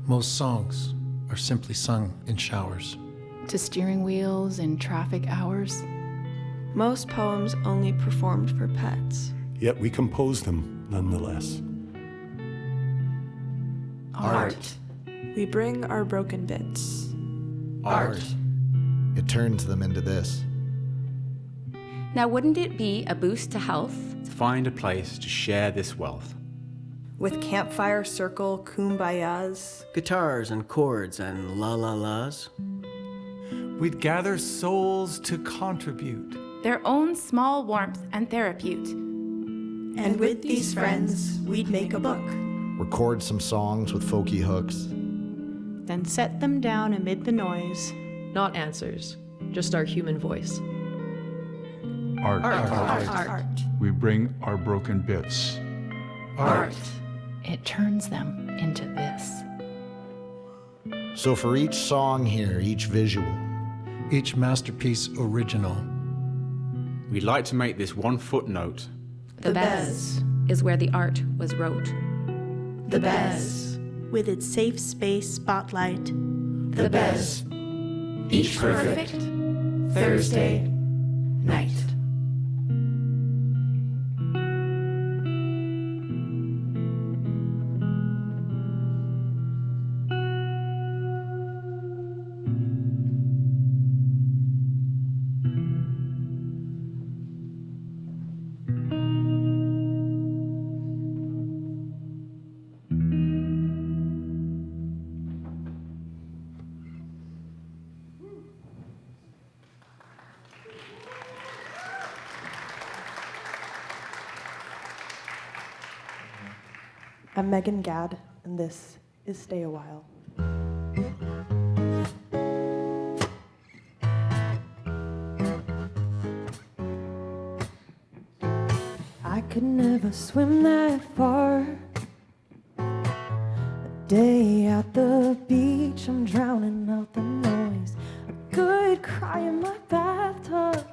Most songs are simply sung in showers. To steering wheels in traffic hours. Most poems only performed for pets. Yet we compose them nonetheless. Art. We bring our broken bits. Art. It turns them into this. Now, wouldn't it be a boost to health? To find a place to share this wealth. With campfire circle kumbayas. Guitars and chords and la-la-las. We'd gather souls to contribute. Their own small warmth and therapute. And with these friends, we'd make a book. Record some songs with folky hooks. Then set them down amid the noise. Not answers, just our human voice. Art. Art. We bring our broken bits. Art. It turns them into this. So for each song here, each visual, each masterpiece original, we'd like to make this one footnote. The Bez is where the art was wrote. The Bez. With its safe space spotlight. The Bez. Each perfect Thursday night. I'm Megan Gadd, and this is Stay a While. I could never swim that far. A day at the beach, I'm drowning out the noise. A good cry in my bathtub.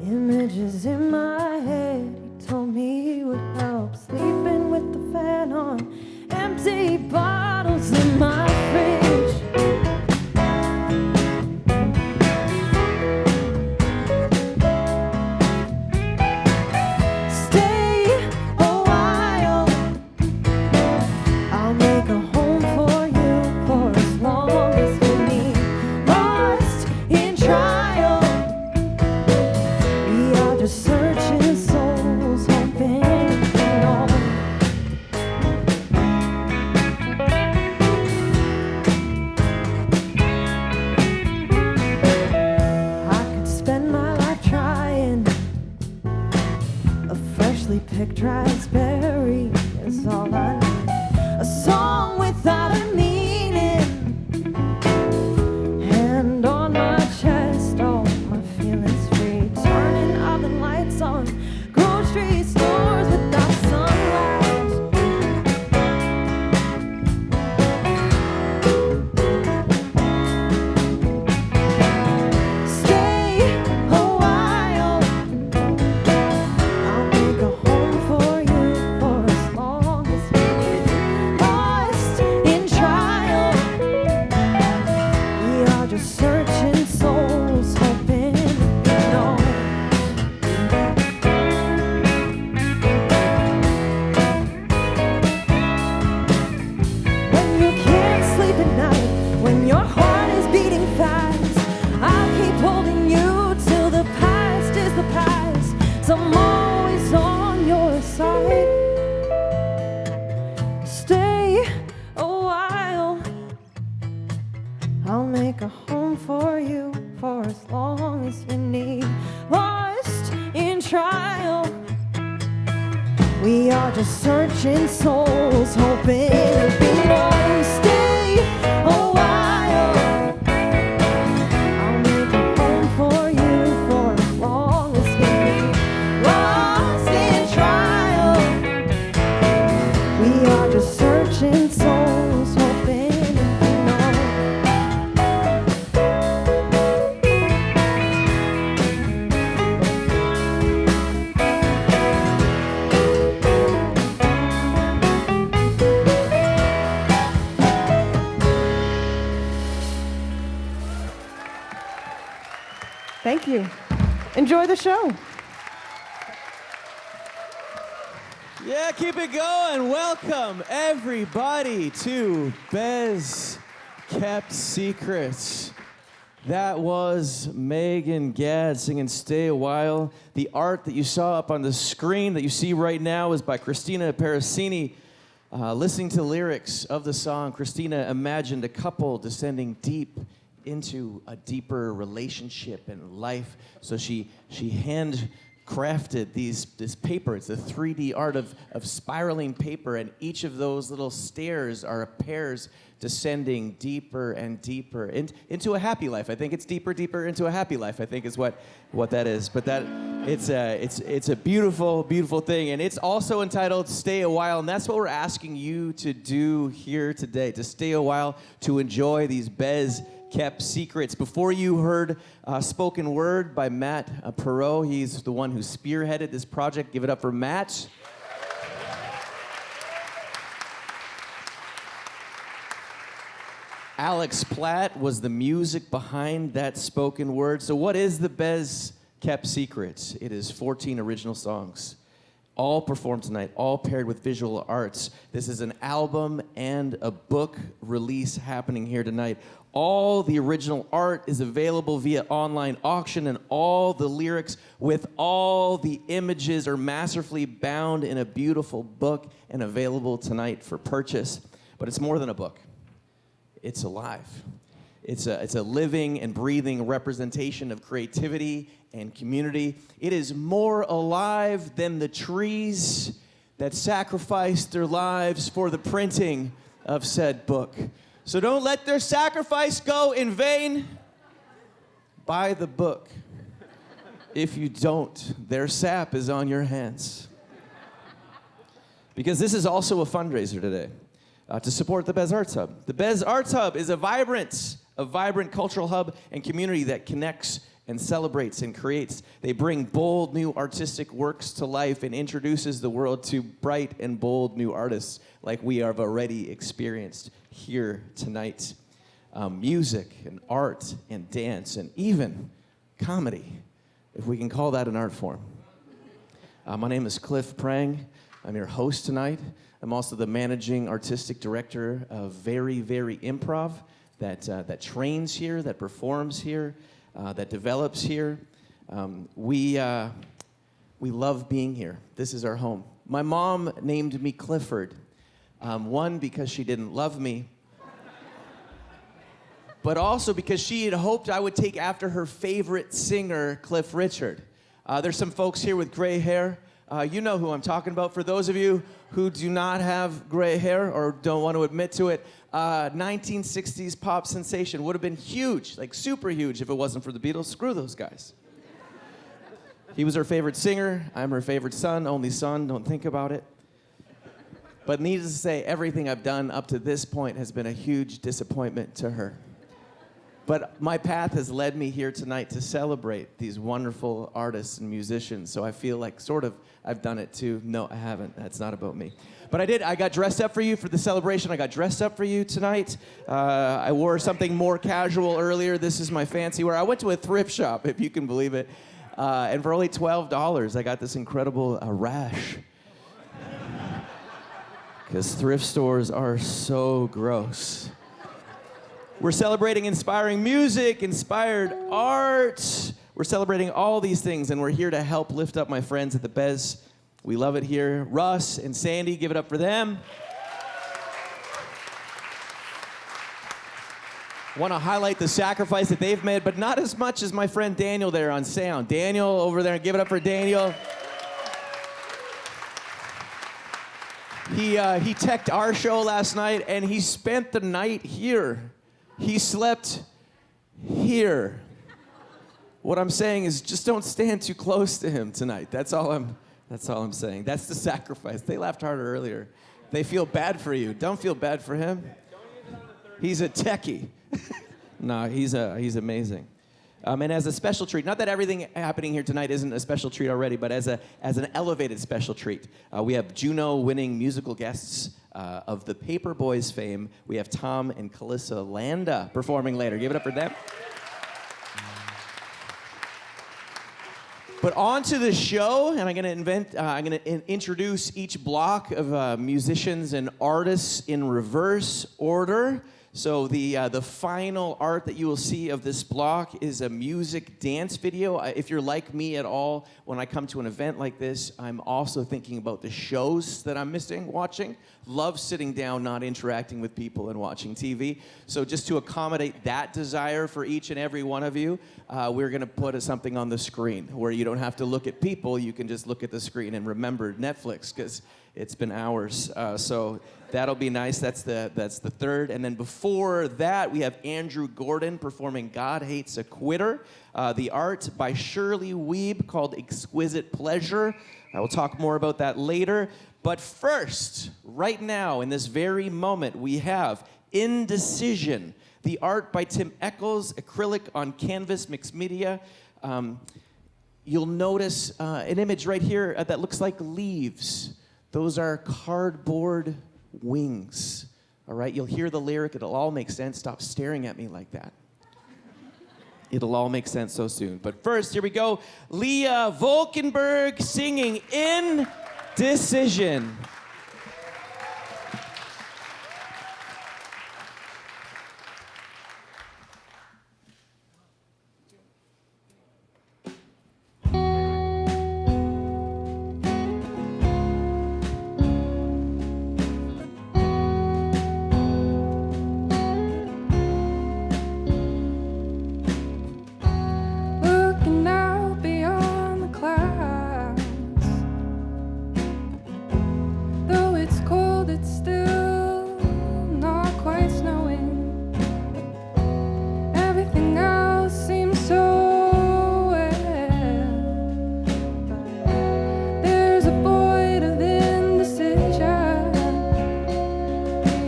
Images in my head, he told me would help. Sleeping with the fan on, empty bottles in my fridge. Stay a while, I'll make a home for you for as long as you need. Lost in trial, we are just searching souls, hoping to know. I could spend my life trying. A freshly picked raspberry is all I need. A song without a meaning. Hand on my chest, all my feelings free. Turning all the lights on. Grocery stores without sunlight. Stay a while, I'll make a home for you for as long as you need. Lost in trial, we are just searching souls, hoping you know. When you can't sleep at night, when your heart is beating fast, I'll keep holding you till the past is the past. So I'm always on your side. Stay a while, I'll make a home for you for as long as you need. Lost in trial, we are just searching souls, hoping to be known. Stay a while, I'll make a home for you for as long as you need. Lost in trial, we are just searching souls, hoping to be known. Thank you. Enjoy the show. Yeah, keep it going. Welcome, everybody, to Bez Kept Secrets. That was Megan Gadd singing Stay a While. The art that you saw up on the screen that you see right now is by Christina Parasini. Listening to the lyrics of the song, Christina imagined a couple descending deep into a deeper relationship and life. So she handcrafted this paper. It's a 3D art of spiraling paper, and each of those little stairs are pairs descending deeper and deeper into a happy life. I think it's deeper into a happy life, I think is what that is. But it's a beautiful, beautiful thing. And it's also entitled Stay a While, and that's what we're asking you to do here today, to stay a while, to enjoy these Bez Kept Secrets. Before you heard spoken word by Matt Perot. He's the one who spearheaded this project. Give it up for Matt. Alex Platt was the music behind that spoken word. So what is the Bez Kept Secrets? It is 14 original songs, all performed tonight, all paired with visual arts. This is an album and a book release happening here tonight. All the original art is available via online auction, and all the lyrics with all the images are masterfully bound in a beautiful book and available tonight for purchase. But it's more than a book. It's alive. It's a living and breathing representation of creativity and community. It is more alive than the trees that sacrificed their lives for the printing of said book. So don't let their sacrifice go in vain. Buy the book. If you don't, their sap is on your hands. Because this is also a fundraiser today. To support the Bez Arts Hub. The Bez Arts Hub is a vibrant cultural hub and community that connects and celebrates and creates. They bring bold new artistic works to life and introduces the world to bright and bold new artists like we have already experienced here tonight. Music and art and dance and even comedy, if we can call that an art form. My name is Cliff Prang. I'm your host tonight. I'm also the managing artistic director of Very, Very Improv that trains here, that performs here, that develops here. We love being here. This is our home. My mom named me Clifford. One, because she didn't love me, but also because she had hoped I would take after her favorite singer, Cliff Richard. There's some folks here with gray hair. You know who I'm talking about. For those of you who do not have gray hair or don't want to admit to it, 1960s pop sensation would have been huge, like super huge, if it wasn't for the Beatles. Screw those guys. He was her favorite singer. I'm her favorite son, only son. Don't think about it. But needless to say, everything I've done up to this point has been a huge disappointment to her. But my path has led me here tonight to celebrate these wonderful artists and musicians. So I feel like sort of I've done it too. No, I haven't. That's not about me. But I did. I got dressed up for you for the celebration. I got dressed up for you tonight. I wore something more casual earlier. This is my fancy wear. I went to a thrift shop, if you can believe it. And for only $12, I got this incredible rash. Because thrift stores are so gross. We're celebrating inspiring music, inspired art. We're celebrating all these things, and we're here to help lift up my friends at the Bez. We love it here. Russ and Sandy, give it up for them. Want to highlight the sacrifice that they've made, but not as much as my friend Daniel there on sound. Daniel over there, give it up for Daniel. He teched our show last night, and he spent the night here. He slept here. What I'm saying is just don't stand too close to him tonight. That's all I'm saying. That's the sacrifice. They laughed harder earlier. They feel bad for you. Don't feel bad for him. He's a techie. No, he's amazing. And as a special treat, not that everything happening here tonight isn't a special treat already, but as an elevated special treat, we have Juno-winning musical guests of the Paper Boys fame. We have Tom and Calissa Landa performing later. Give it up for them. But on to the show, and I'm going to introduce each block of musicians and artists in reverse order. So the final art that you will see of this block is a music dance video. If you're like me at all, when I come to an event like this, I'm also thinking about the shows that I'm watching. Love sitting down, not interacting with people and watching TV. So just to accommodate that desire for each and every one of you, we're going to put something on the screen where you don't have to look at people. You can just look at the screen and remember Netflix, because it's been hours. So that'll be nice. That's the third. And then before that, we have Andrew Gordon performing God Hates a Quitter, the art by Shirley Weeb called Exquisite Pleasure. I will talk more about that later. But first, right now, in this very moment, we have Indecision, the art by Tim Eccles, acrylic on canvas, mixed media. You'll notice an image right here that looks like leaves. Those are cardboard wings. All right, you'll hear the lyric. It'll all make sense. Stop staring at me like that. It'll all make sense so soon. But first, here we go. Leah Volkenberg singing Indecision. Looking out beyond the clouds. Though it's cold, it's still not quite snowing. Everything else seems so well, but there's a void of indecision,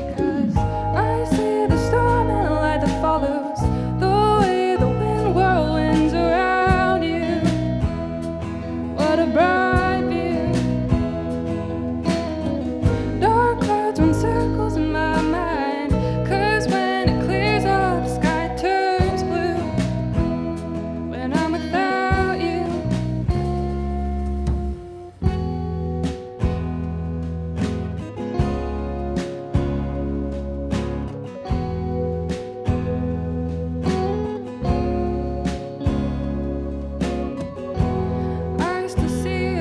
because I see the storm and the light that follows the way the wind whirlwinds around you. What a bright view. Dark clouds run circles in my mind, 'cause when it clears up, the sky turns blue. When I'm without you, I still see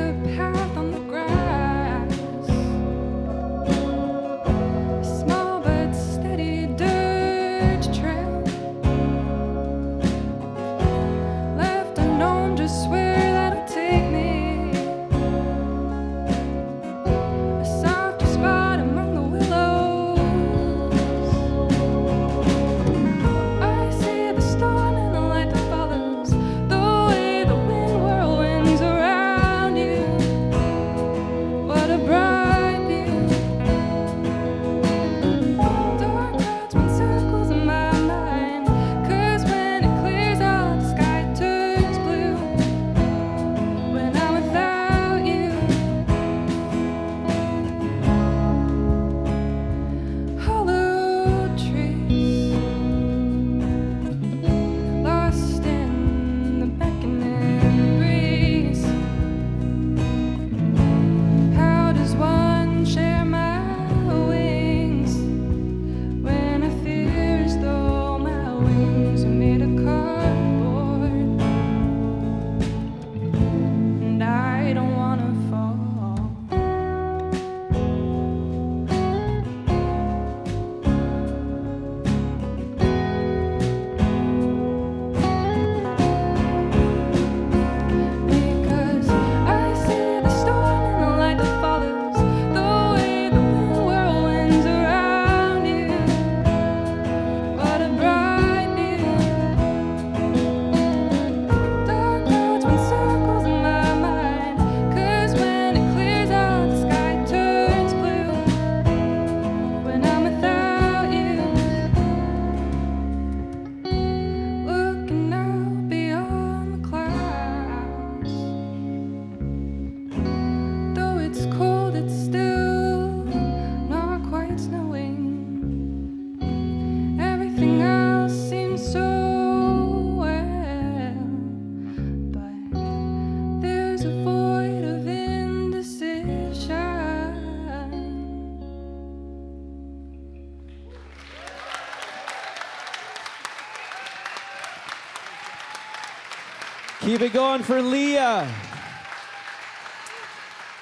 Keep it going for Leah.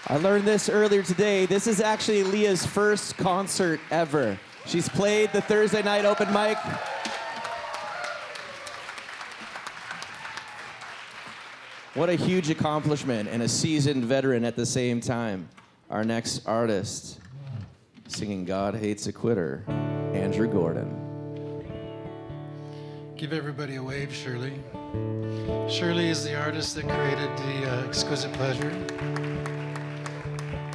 I learned this earlier today. This is actually Leah's first concert ever. She's played the Thursday night open mic. What a huge accomplishment and a seasoned veteran at the same time. Our next artist, singing God Hates a Quitter, Andrew Gordon. Give everybody a wave, Shirley. Shirley is the artist that created the Exquisite Pleasure.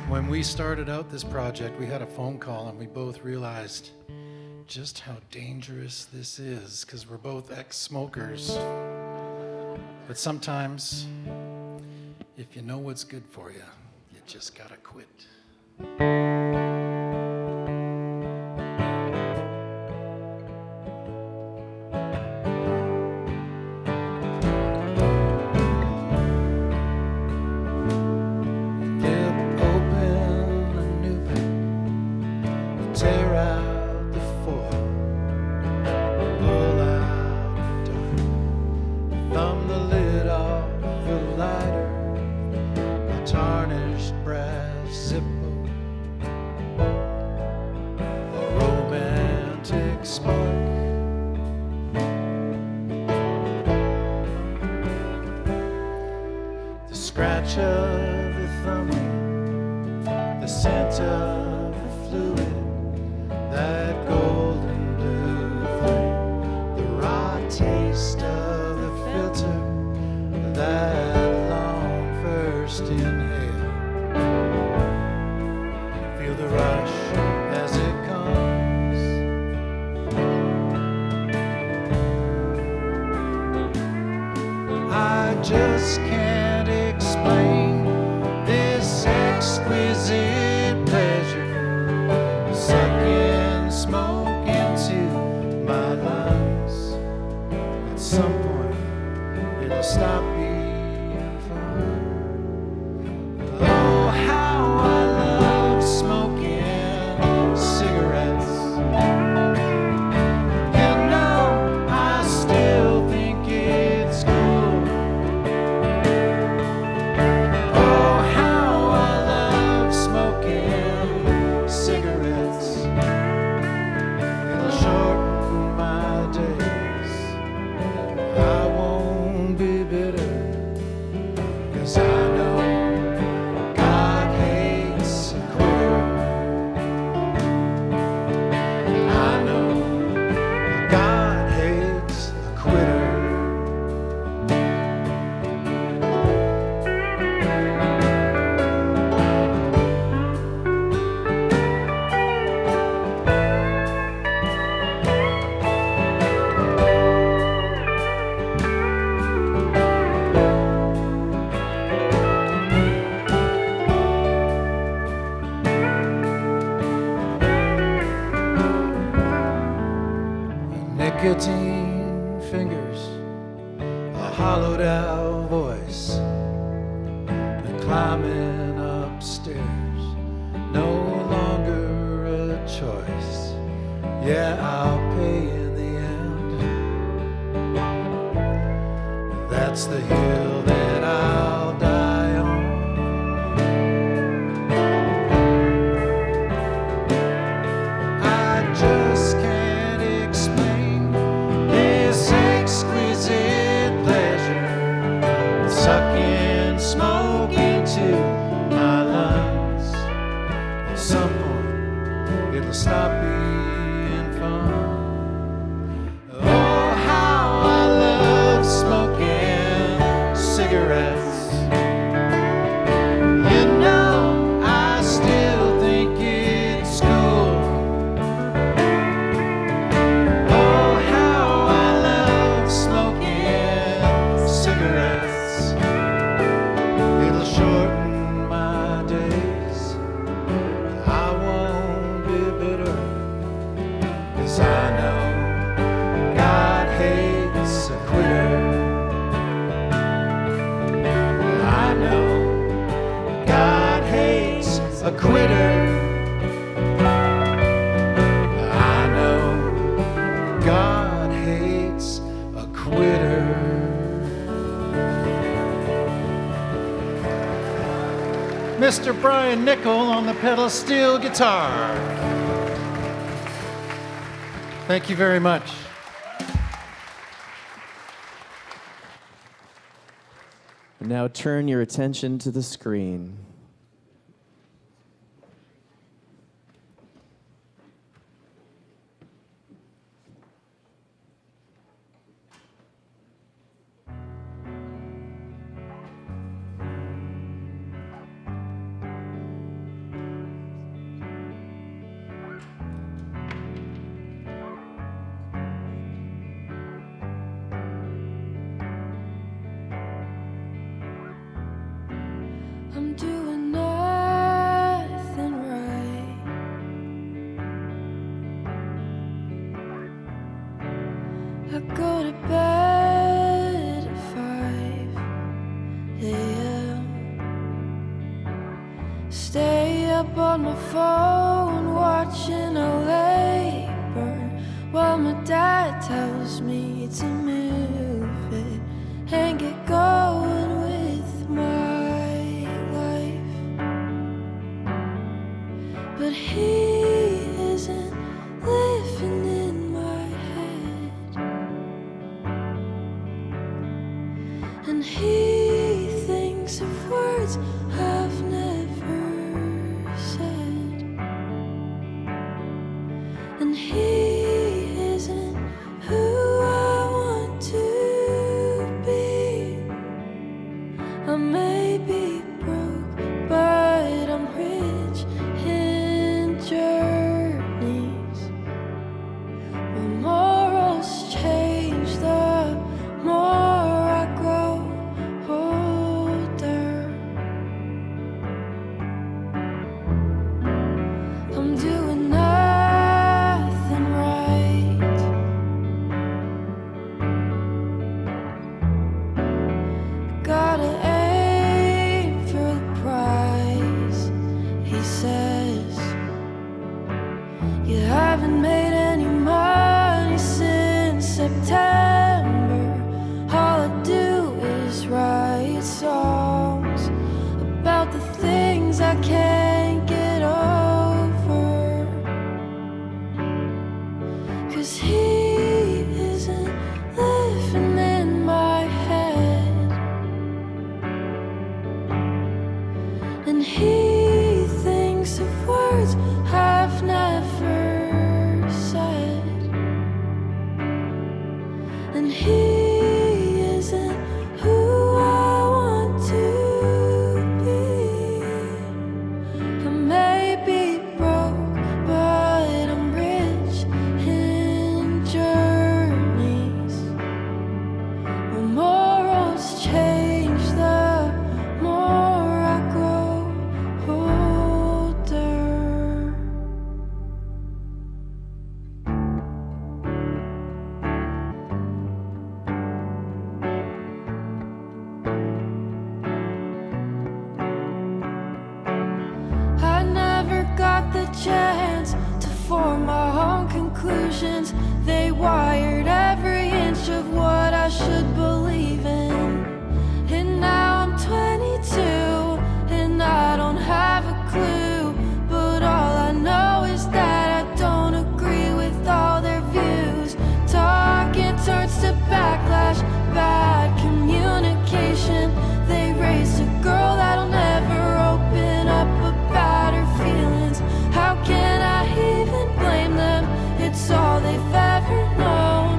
When we started out this project, we had a phone call and we both realized just how dangerous this is because we're both ex-smokers. But sometimes, if you know what's good for you, you just gotta quit. Scratch of the thumbing, the scent of the fluid, that golden blue flame, the raw taste of the filter, that long first inhale. Feel the rush as it comes. I just can't explain this exquisite pleasure, sucking smoke into my lungs. At some point, it'll stop being fun. Oh, how I love smoking cigarettes. You know, I still think it's cool. Nicotine fingers, a hollowed out voice, and climbing upstairs, no longer a choice. Yeah, I'll pay in the end. That's the hill that I'll die on. I just can't explain this exquisite pleasure, sucking smoke into my lungs. At some point, it'll stop being fun. Oh, how I love smoking cigarettes. You know, I still think it's cool. Oh, how I love smoking cigarettes. It'll shorten my days. I won't be bitter, 'cause I know God hates a quitter. I know God hates a quitter. I know God hates a quitter. Mr. Brian Nickel on the pedal steel guitar. Thank you very much. Now turn your attention to the screen. I'm doing nothing right. I go to bed at 5 a.m. Stay up on my phone watching LA burn while my dad tells me to move it and get going with my but he isn't living in my head, and he thinks of words I've never said, and he isn't who I want to be. I may be broke, but I'm rich in journeys. My morals change the more I grow older. I'm doing nothing right. Gotta aim for the prize, he says. You haven't made any money since September. All I do is write songs about the things I can't get over. 'Cause he isn't living in my head, and he thinks of words I've never said, and he isn't who I want to be. I may be broke, but I'm rich in journeys. My morals change the more I grow older. I never got the chance to form my own conclusions. They wired every inch of what I should believe in. And now I'm 22 and I don't have a clue. But all I know is that I don't agree with all their views. Talking turns to backlash, bad communication. They raised a girl that'll never open up about her feelings. How can I even blame them? It's all they've ever known.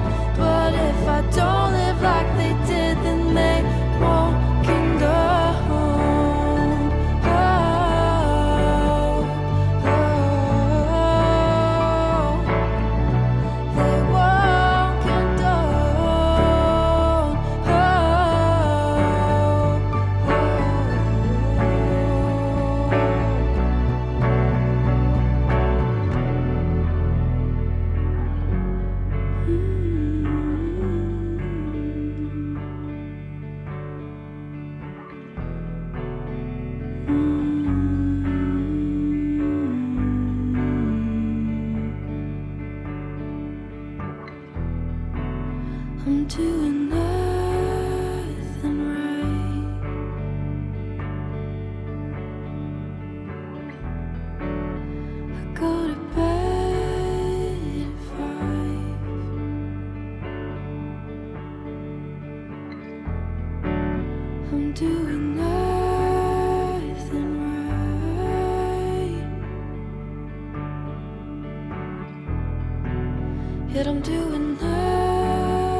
yet I'm doing nothing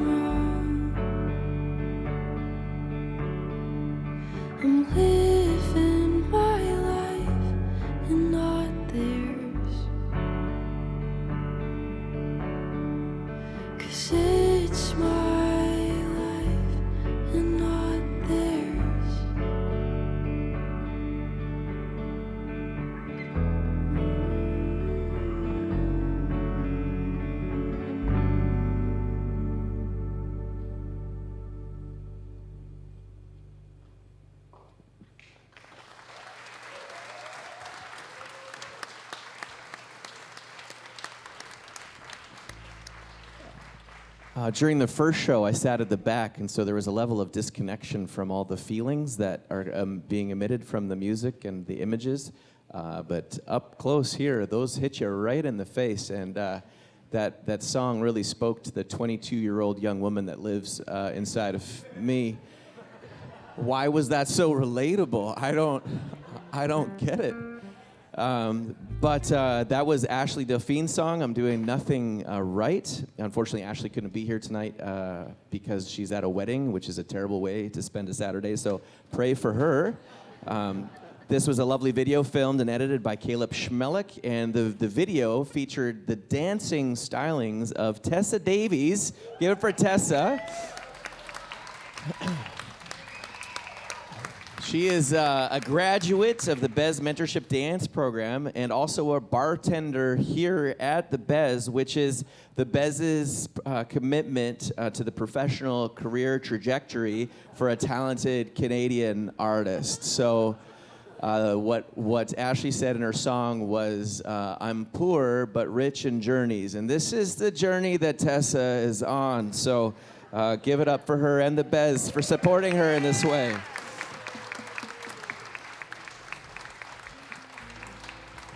wrong. I'm living my life and not theirs, 'cause it's my life and not theirs. During the first show, I sat at the back, and so there was a level of disconnection from all the feelings that are being emitted from the music and the images. But up close here, those hit you right in the face, and that song really spoke to the 22-year-old young woman that lives inside of me. Why was that so relatable? I don't get it. But that was Ashley Delphine's song, I'm Doing Nothing Right. Unfortunately, Ashley couldn't be here tonight because she's at a wedding, which is a terrible way to spend a Saturday, so pray for her. This was a lovely video filmed and edited by Caleb Schmelik, and the video featured the dancing stylings of Tessa Davies. Give it for Tessa. She is a graduate of the Bez Mentorship Dance Program and also a bartender here at the Bez, which is the Bez's commitment to the professional career trajectory for a talented Canadian artist. So what Ashley said in her song was, I'm poor but rich in journeys. And this is the journey that Tessa is on. So give it up for her and the Bez for supporting her in this way.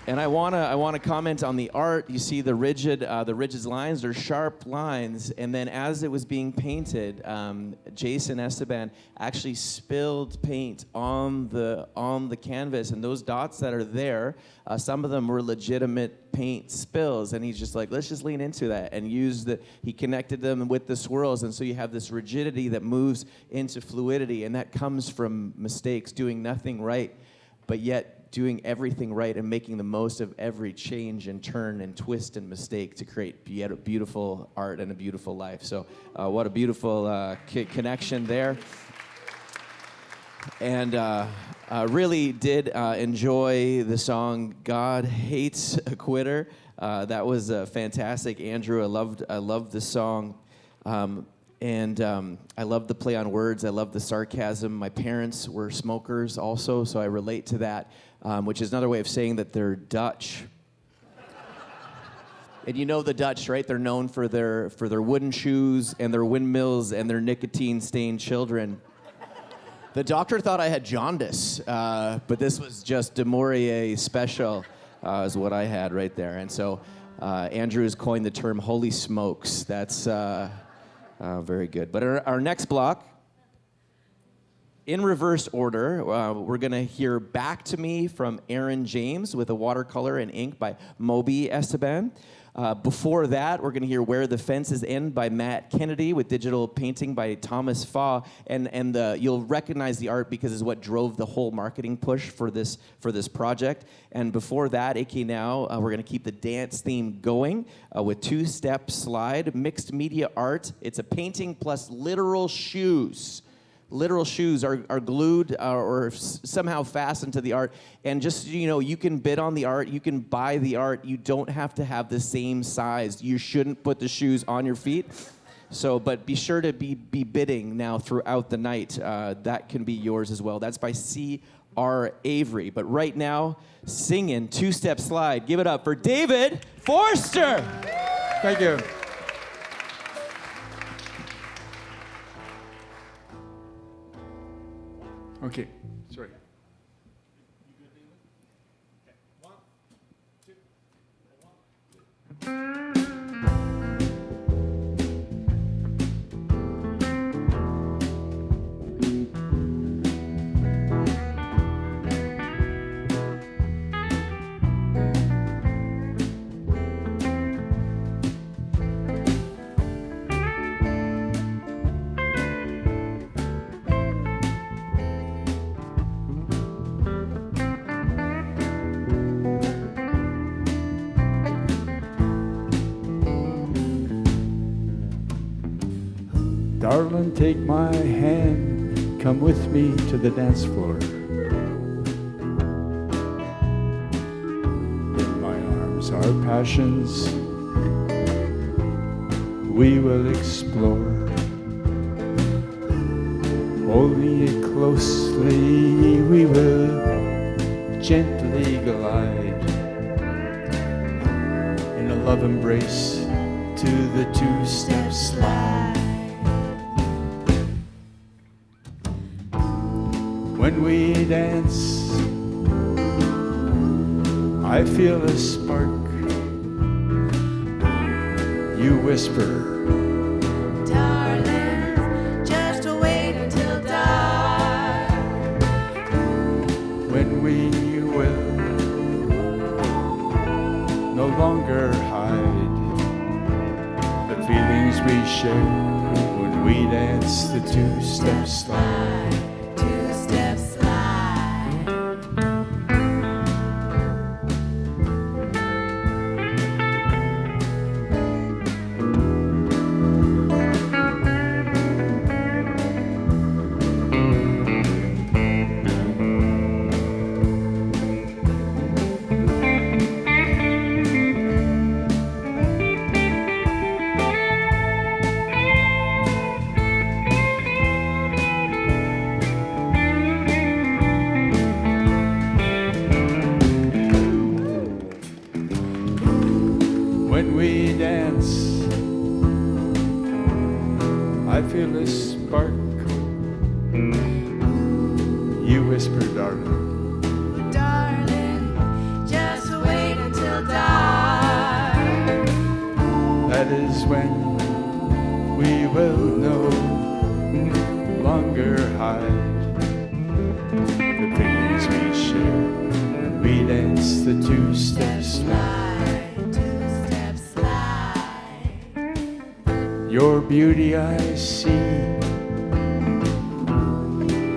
And I wanna comment on the art. You see the rigid lines, they're sharp lines. And then as it was being painted, Jason Esteban actually spilled paint on the canvas. And those dots that are there, some of them were legitimate paint spills. And he's just like, let's just lean into that and he connected them with the swirls. And so you have this rigidity that moves into fluidity. And that comes from mistakes, doing nothing right, but yet doing everything right and making the most of every change and turn and twist and mistake to create beautiful art and a beautiful life. So what a beautiful connection there. And really did enjoy the song God Hates a Quitter. That was fantastic. Andrew, I loved the song. And I love the play on words. I love the sarcasm. My parents were smokers also, so I relate to that, which is another way of saying that they're Dutch. And you know the Dutch, right? They're known for their wooden shoes and their windmills and their nicotine-stained children. The doctor thought I had jaundice, but this was just de Maurier special, is what I had right there. And so Andrew has coined the term "holy smokes." That's very good. But our next block, in reverse order, we're going to hear Back to Me from Aaron James with a watercolor and ink by Moby Esteban. Before that, we're going to hear Where the Fences End by Matt Kennedy with digital painting by Thomas Faw. And you'll recognize the art because it's what drove the whole marketing push for this project. And before that, AK Now, we're going to keep the dance theme going with two-step slide, mixed media art. It's a painting plus literal shoes. Literal shoes are glued or somehow fastened to the art. And just, you can bid on the art, you can buy the art, you don't have to have the same size. You shouldn't put the shoes on your feet. So, but be sure to be bidding now throughout the night. That can be yours as well. That's by C.R. Avery. But right now, singing Two-Step Slide. Give it up for David Forster. Thank you. Okay, sorry. Darling, take my hand, come with me to the dance floor. In my arms, our passions we will explore. Holding it closely, we will gently glide in a love embrace to the two-step slide. When we dance, I feel a spark. You whisper, Darling, just wait until dark. when we will no longer hide the feelings we share when we dance the two-step slide. Two-step slide. When we dance, I feel a spark. You whisper, darling, Darling, just wait until dark. that is when we will no longer hide the feelings we share when we dance the two-step slide. Two-step slide. Your beauty I see,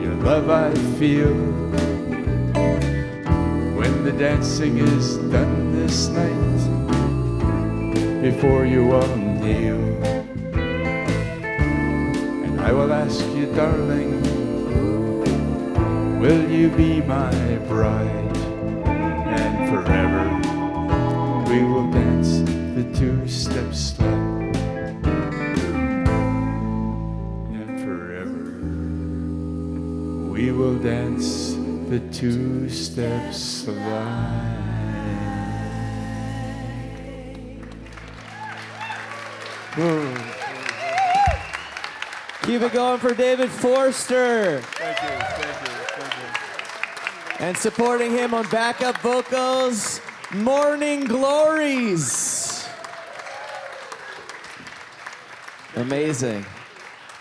your love I feel. When the dancing is done this night, before you all kneel, and I will ask you, darling, will you be my bride? And forever we will dance the two-step slide. We will dance the two-step slide. Keep it going for David Forster. Thank you. And supporting him on backup vocals, Morning Glories. Amazing.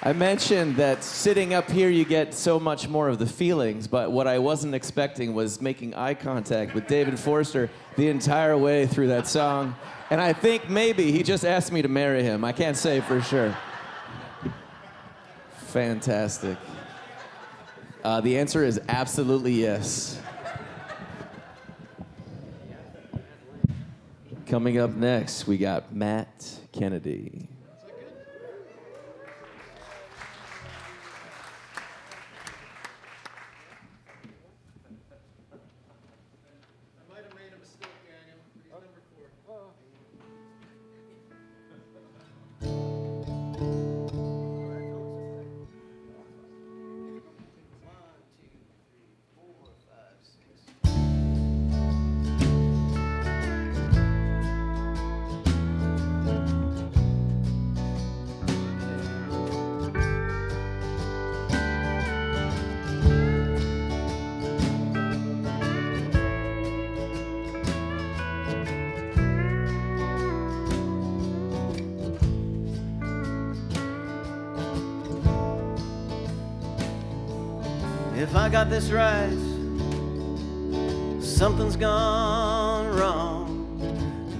I mentioned that sitting up here you get so much more of the feelings, but what I wasn't expecting was making eye contact with David Forster the entire way through that song. And I think maybe he just asked me to marry him. I can't say for sure. Fantastic. The answer is absolutely yes. Coming up next, we got Matt Kennedy. If I got this right, something's gone wrong.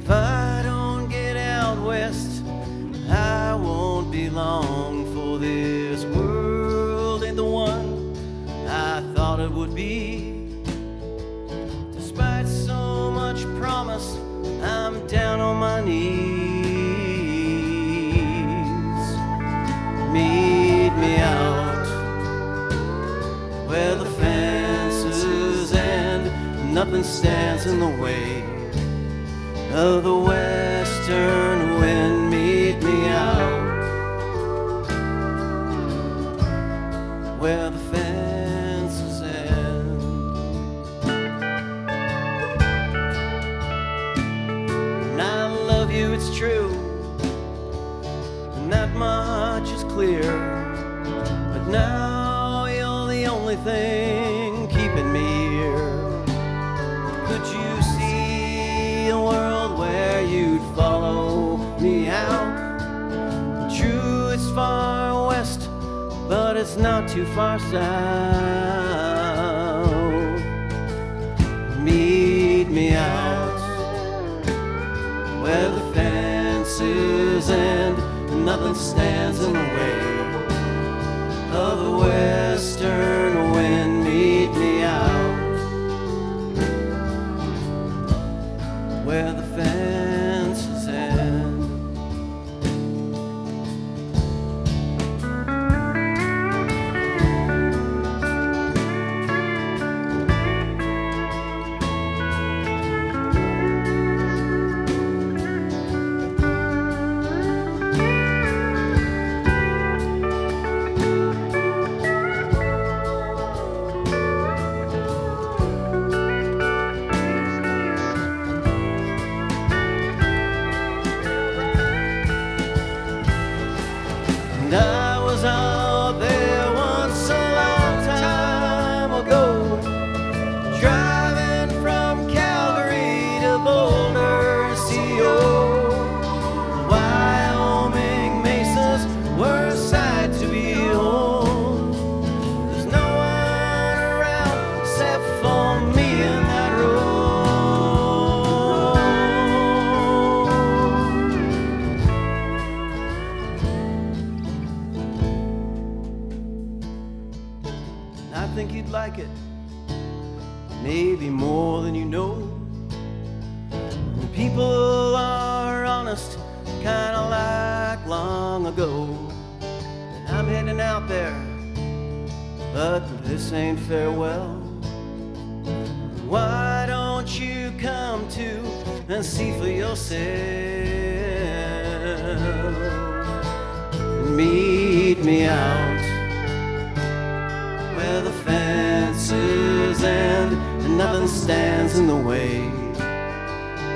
If I don't get out west, I won't be long, for this world ain't the one I thought it would be. Despite so much promise, I'm down on my knees. Me nothing stands in the way of the western wind. Meet me out where the fences end. And I love you, it's true, and that much is clear. But now you're the only thing keeping me here. Could you see a world where you'd follow me out? True, it's far west, but it's not too far south. Meet me out where the fences end, and nothing stands in the way of the western wind. Meet me out where the fences end. And I was out there once a long time ago, driving from Calgary to Boulder, CO. Wyoming mesas were a sight to behold. There's no one around except for me in that road. I think you'd like it, maybe more than you know. When people are honest, kinda like long ago. And I'm heading out there, but this ain't farewell. Why don't you come too and see for yourself? Meet me out where the fences end, and nothing stands in the way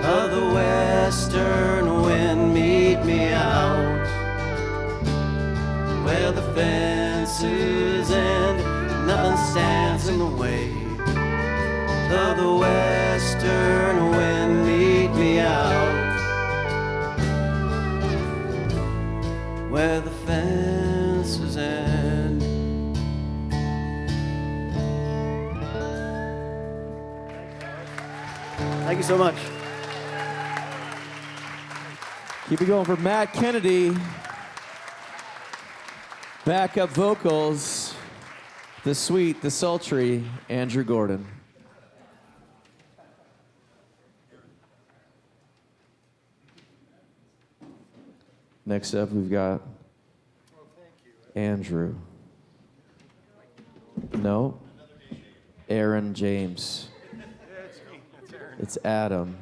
of the western wind. Meet me out where the fences end, nothing stands in the way of the western wind. Meet me out where the fences end. Thank you so much. Keep it going for Matt Kennedy. Backup vocals, the sweet, the sultry Andrew Gordon. Next up, we've got Andrew. No, Aaron James. It's Adam.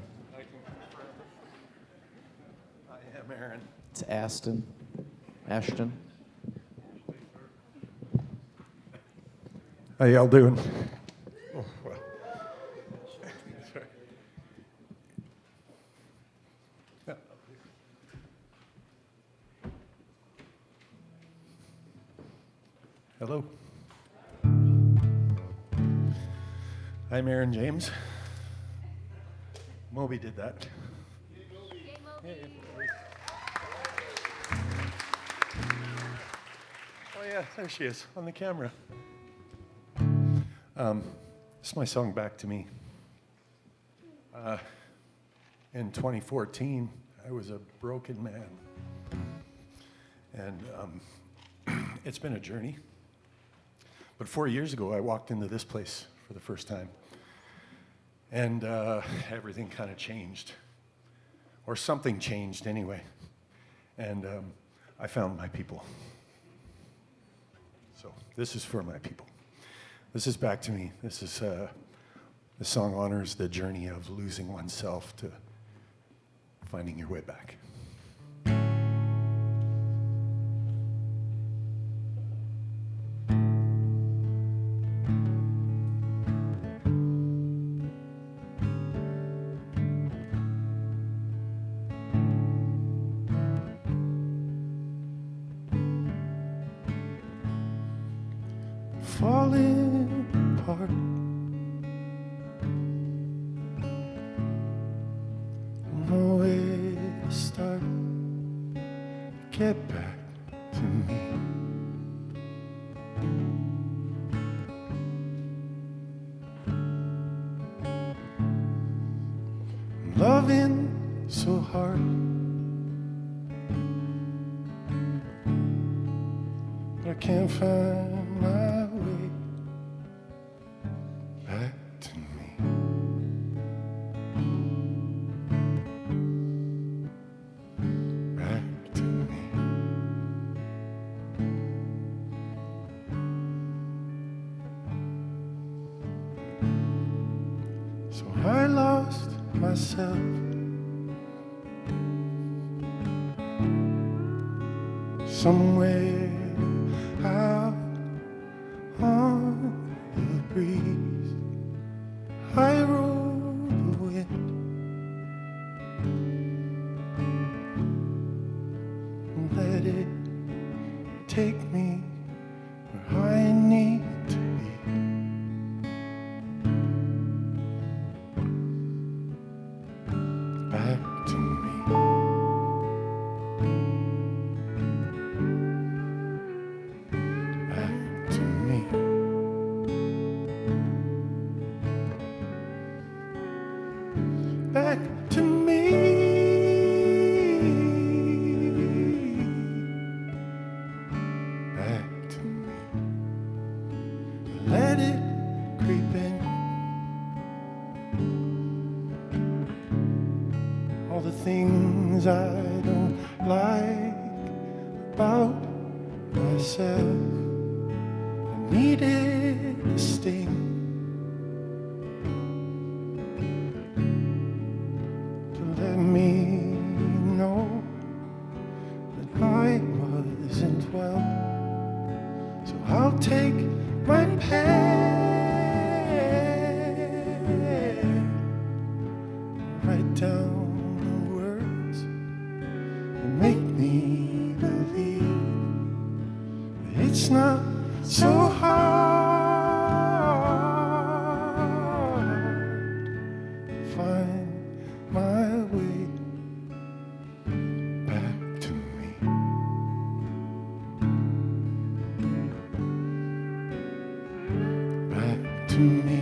I am Aaron. It's Ashton. How y'all doing? Oh, well. Sorry. Yeah. Hello. I'm Aaron James. Moby did that. Oh yeah, there she is on the camera. This is my song Back to Me. In 2014, I was a broken man. And it's been a journey. But 4 years ago, I walked into this place for the first time. And everything kind of changed. Or something changed anyway. And I found my people. So this is for my people. This is Back to Me. This is The song honors the journey of losing oneself to finding your way back. Falling apart, no way to start. Get back to me. I'm loving so hard, but I can't find my way back to me. Back to me. So I lost myself somewhere out on the breeze. I rode the wind and let it take me where I need to be. Back to me. Back to me. Back to me. Back to me. Let it creep in. All the things I don't like about myself. I needed a sting to let me know that I wasn't well. So I'll take my pen, write down the words that make me believe that it's not so hard to find my way back to me. Back to me.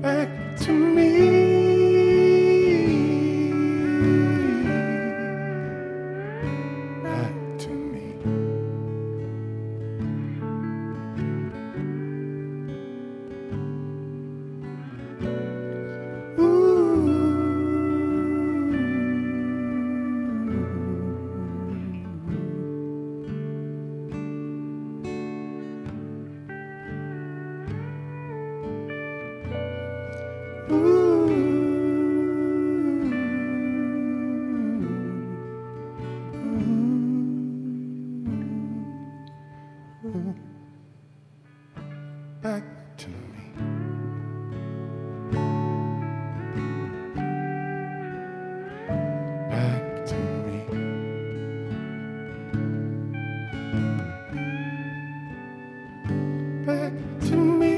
Back to me. Back to me. Back to me. Back to me. Back to me.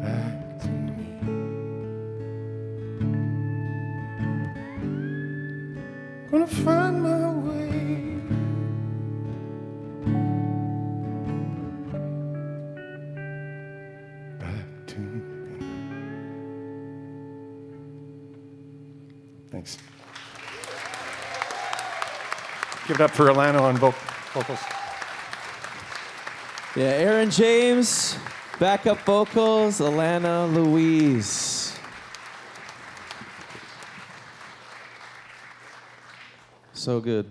Back to me. Gonna find my way back to me. Thanks. Give it up for Alana on vocals. Yeah, Aaron James, backup vocals, Alana Louise. So good.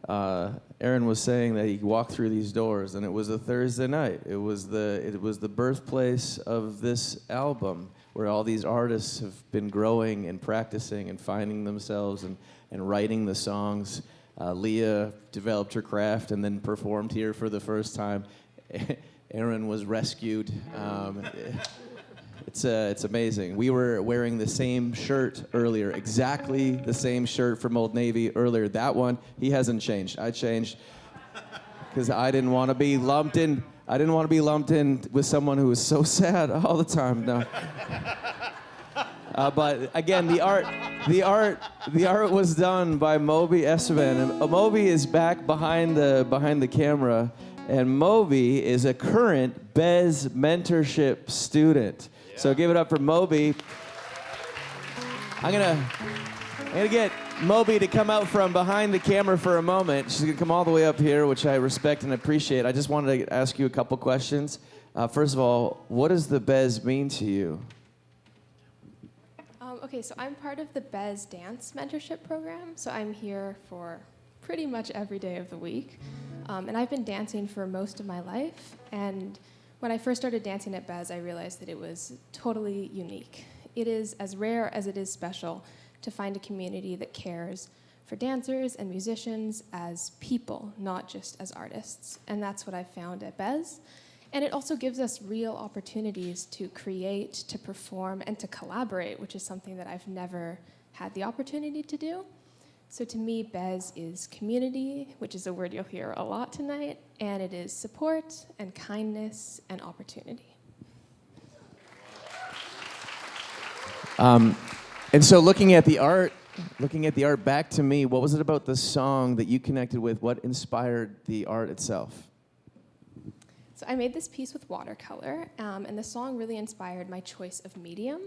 Aaron was saying that he walked through these doors, and it was a Thursday night. It was the birthplace of this album, where all these artists have been growing and practicing and finding themselves and writing the songs. Leah developed her craft and then performed here for the first time. Aaron was rescued. It's amazing. We were wearing the same shirt earlier, exactly the same shirt from Old Navy earlier. That one, he hasn't changed. I changed because I didn't want to be lumped in. I didn't want to be lumped in with someone who was so sad all the time. No. But again, the art was done by Moby Esteban, and Moby is back behind the camera, and Moby is a current Bez mentorship student. Yeah. So give it up for Moby. I'm gonna get Moby to come out from behind the camera for a moment. She's gonna come all the way up here, which I respect and appreciate. I just wanted to ask you a couple questions. First of all, what does the Bez mean to you? Okay, so I'm part of the Bez Dance Mentorship Program, so I'm here for pretty much every day of the week. And I've been dancing for most of my life, and when I first started dancing at Bez, I realized that it was totally unique. It is as rare as it is special to find a community that cares for dancers and musicians as people, not just as artists. And that's what I found at Bez. And it also gives us real opportunities to create, to perform, and to collaborate, which is something that I've never had the opportunity to do. So to me, Bez is community, which is a word you'll hear a lot tonight, and it is support and kindness and opportunity. And so looking at the art back to me, what was it about the song that you connected with? What inspired the art itself? So I made this piece with watercolor, and the song really inspired my choice of medium,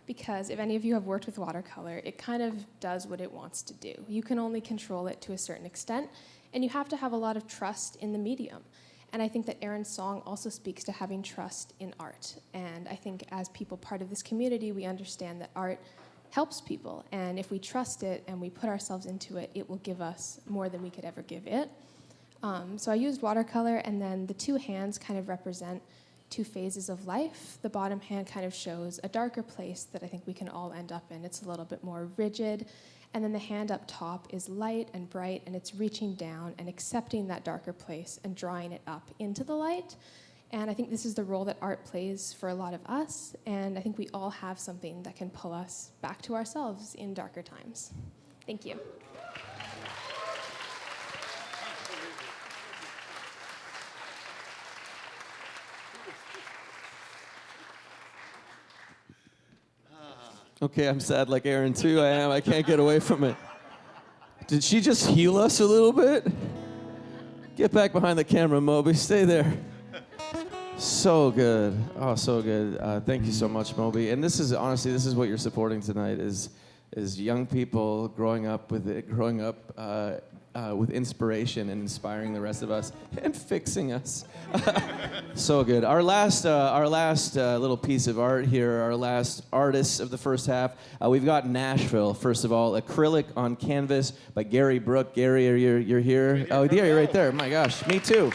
because if any of you have worked with watercolor, it kind of does what it wants to do. You can only control it to a certain extent, and you have to have a lot of trust in the medium. And I think that Aaron's song also speaks to having trust in art. And I think as people part of this community, we understand that art helps people, and if we trust it and we put ourselves into it, it will give us more than we could ever give it. So I used watercolor, and then the two hands kind of represent two phases of life. The bottom hand kind of shows a darker place that I think we can all end up in. It's a little bit more rigid. And then the hand up top is light and bright, and it's reaching down and accepting that darker place and drawing it up into the light. And I think this is the role that art plays for a lot of us, and I think we all have something that can pull us back to ourselves in darker times. Thank you. Okay, I'm sad like Aaron too. I am. I can't get away from it. Did she just heal us a little bit? Get back behind the camera, Moby. Stay there. So good. Oh, so good. Thank you so much, Moby. And this is honestly, this is what you're supporting tonight is young people growing up with it, with inspiration and inspiring the rest of us and fixing us. So good. Our last little piece of art here, our last artists of the first half. We've got Nashville. First of all, acrylic on canvas by Gary Brook. Gary, you're here. Oh, yeah, you're right there. My gosh, me too.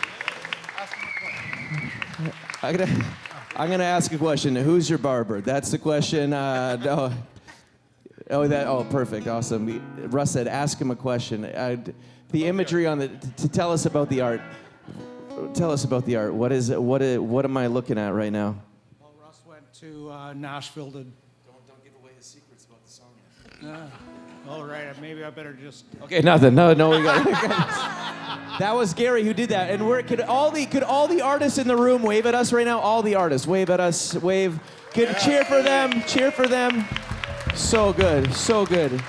I'm gonna ask a question. Who's your barber? That's the question. No. Oh, perfect, awesome. Russ said, ask him a question. The imagery on to tell us about the art. Tell us about the art. What am I looking at right now? Well, Russ went to Nashville to. Don't give away his secrets about the song. All right, maybe I better just. Okay, nothing. No, we got. That was Gary who did that. And could all the artists in the room wave at us right now? All the artists, wave at us. Wave. Good. Yeah. Cheer for them. Cheer for them. So good. So good.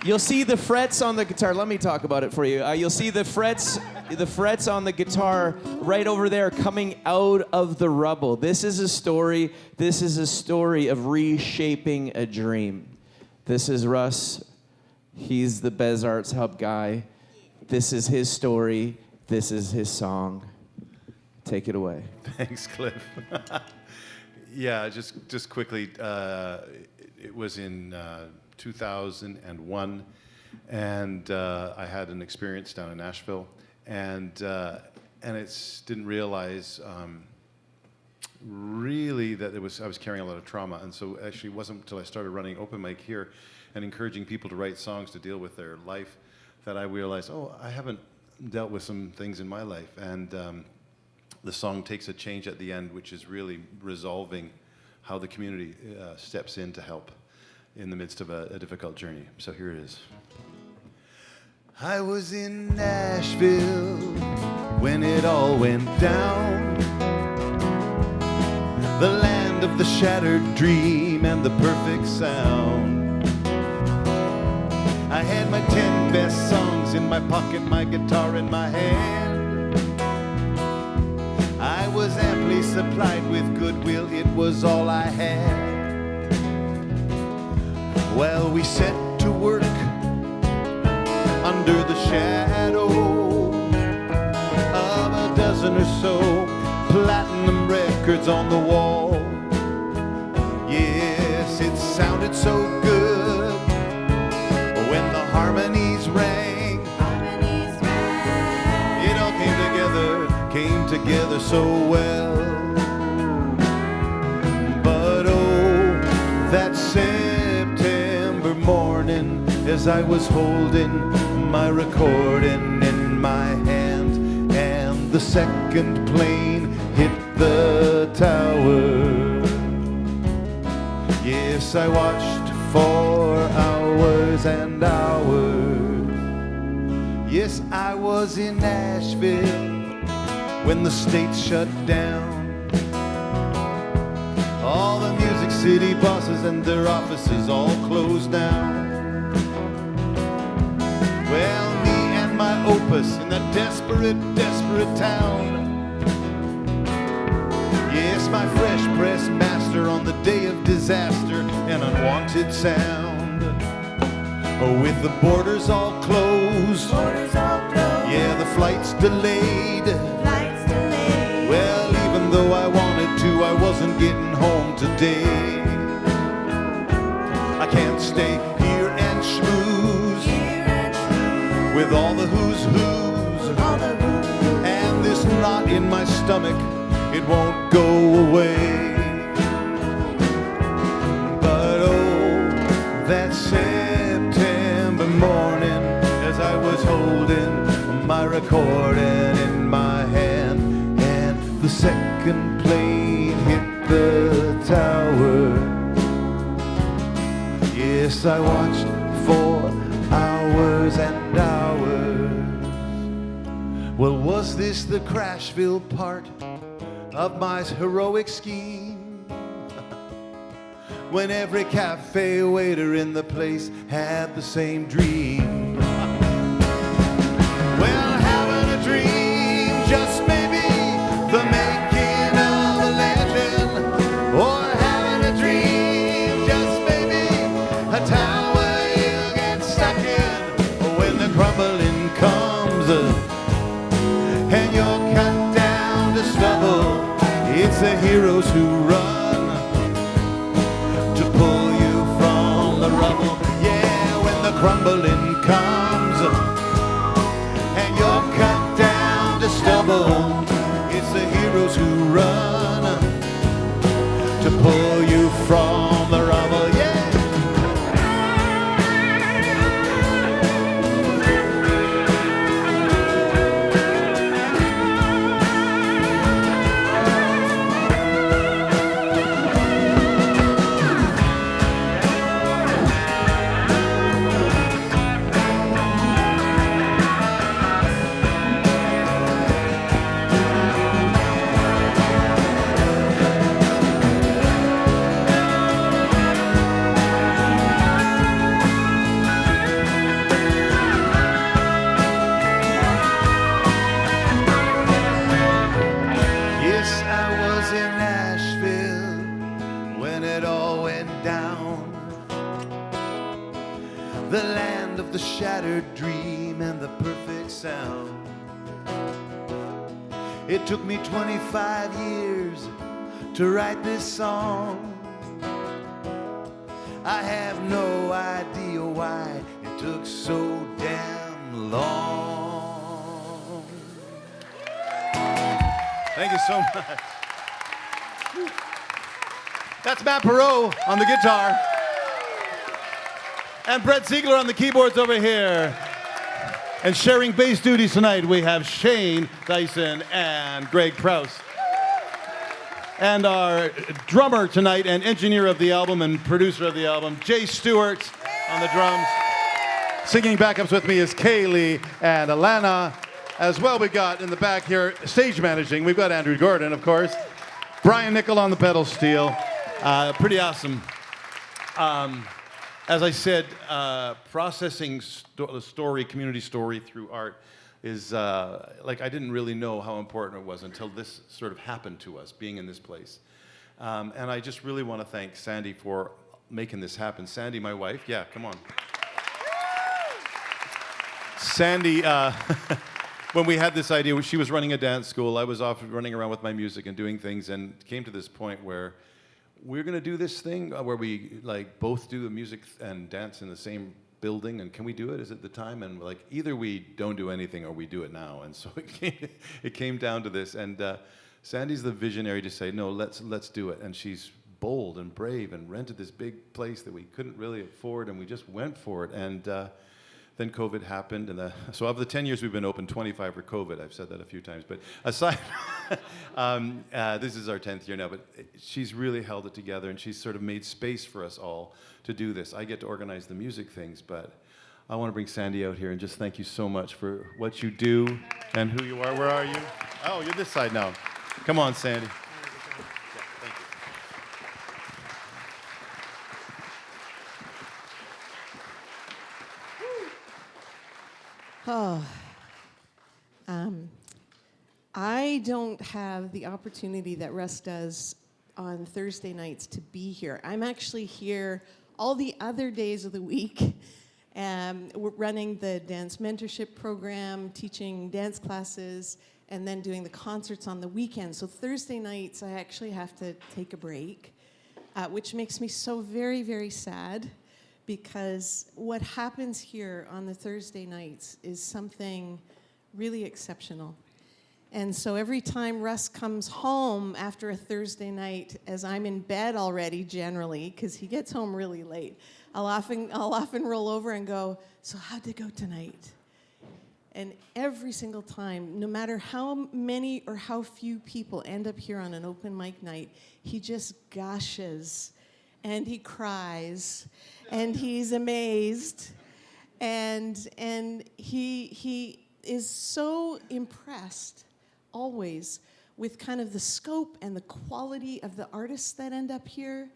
You'll see the frets on the guitar. Let me talk about it for you. You'll see the frets on the guitar right over there coming out of the rubble. This is a story. This is a story of reshaping a dream. This is Russ. He's the Bez Arts Hub guy. This is his story. This is his song. Take it away. Thanks, Cliff. Yeah, just quickly, it was in 2001, And I had an experience down in Nashville, and didn't realize really that I was carrying a lot of trauma. And so actually it wasn't until I started running open mic here and encouraging people to write songs to deal with their life that I realized, oh, I haven't dealt with some things in my life. And the song takes a change at the end, which is really resolving how the community steps in to help in the midst of a difficult journey. So here it is. I was in Nashville when it all went down, the land of the shattered dream and the perfect sound. I had my 10 best songs in my pocket, my guitar in my hand. I was amply supplied with goodwill, it was all I had. Well, we set to work under the shadow of a dozen or so platinum records on the wall. Yes, it sounded so good when the harmonies rang. It all came together so well. But oh, that September morning, as I was holding my recording in my hand, and the second plane hit the tower. Yes, I watched for hours and hours. Yes, I was in Nashville when the States shut down. All the Music City bosses and their offices all closed down. Well, me and my opus in that desperate, desperate town. Yes, my fresh press master on the day of disaster and unwanted sound. Oh, with the borders all closed, yeah, the flights delayed. Well, even though I wanted to, I wasn't getting home today. I can't stay here and schmooze with all the who's who's, and this knot in my stomach, it won't go away. But oh, that September morning, as I was holding my recording in my hand, and the second plane hit the tower. Yes, I watched for hours and hours. Well, was this the Crashville part of my heroic scheme? When every cafe waiter in the place had the same dream. Well, having a dream, just maybe the making of a legend. Or having a dream, just maybe a tower you get stuck in. When the crumbling comes and you're cut down to stubble, it's the heroes who run to pull you from the rubble. Yeah, when the crumbling comes and you're cut down to stubble, it's the heroes who run to pull you from the rubble. Yeah. The land of the shattered dream and the perfect sound. It took me 25 years to write this song. I have no idea why it took so damn long. Thank you so much. That's Matt Perot on the guitar. And Brett Ziegler on the keyboards over here. And sharing bass duties tonight, we have Shane Dyson and Greg Prowse. And our drummer tonight and engineer of the album and producer of the album, Jay Stewart on the drums. Singing backups with me is Kaylee and Alana. As well, we've got in the back here, stage managing, we've got Andrew Gordon, of course. Brian Nickel on the pedal steel. Pretty awesome. As I said, processing the story, community story through art is, like, I didn't really know how important it was until this sort of happened to us, being in this place. And I just really want to thank Sandy for making this happen. Sandy, my wife, yeah, come on. Sandy, when we had this idea, she was running a dance school, I was off running around with my music and doing things, and came to this point where we're going to do this thing where we like both do the music and dance in the same building, and can we do it? Is it the time? And like, either we don't do anything or we do it now. And so it came down to this. And Sandy's the visionary to say, no, let's do it. And she's bold and brave and rented this big place that we couldn't really afford, and we just went for it. And then COVID happened, and so of the 10 years we've been open, 25 were COVID. I've said that a few times, but aside, this is our 10th year now, but she's really held it together, and she's sort of made space for us all to do this. I get to organize the music things, but I want to bring Sandy out here and just thank you so much for what you do and who you are. Where are you? Oh, you're this side now. Come on, Sandy. Oh, I don't have the opportunity that Russ does on Thursday nights to be here. I'm actually here all the other days of the week. We're running the dance mentorship program, teaching dance classes, and then doing the concerts on the weekend. So Thursday nights, I actually have to take a break, which makes me so very, very sad. Because what happens here on the Thursday nights is something really exceptional. And so every time Russ comes home after a Thursday night, as I'm in bed already generally, because he gets home really late, I'll often roll over and go, so how'd it go tonight? And every single time, no matter how many or how few people end up here on an open mic night, he just gushes and he cries. And he's amazed, and he is so impressed always with kind of the scope and the quality of the artists that end up here.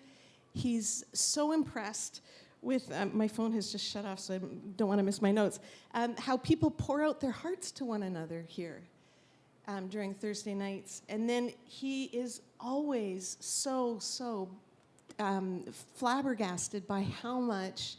He's so impressed with, my phone has just shut off, so I don't want to miss my notes, how people pour out their hearts to one another here during Thursday nights. And then he is always so flabbergasted by how much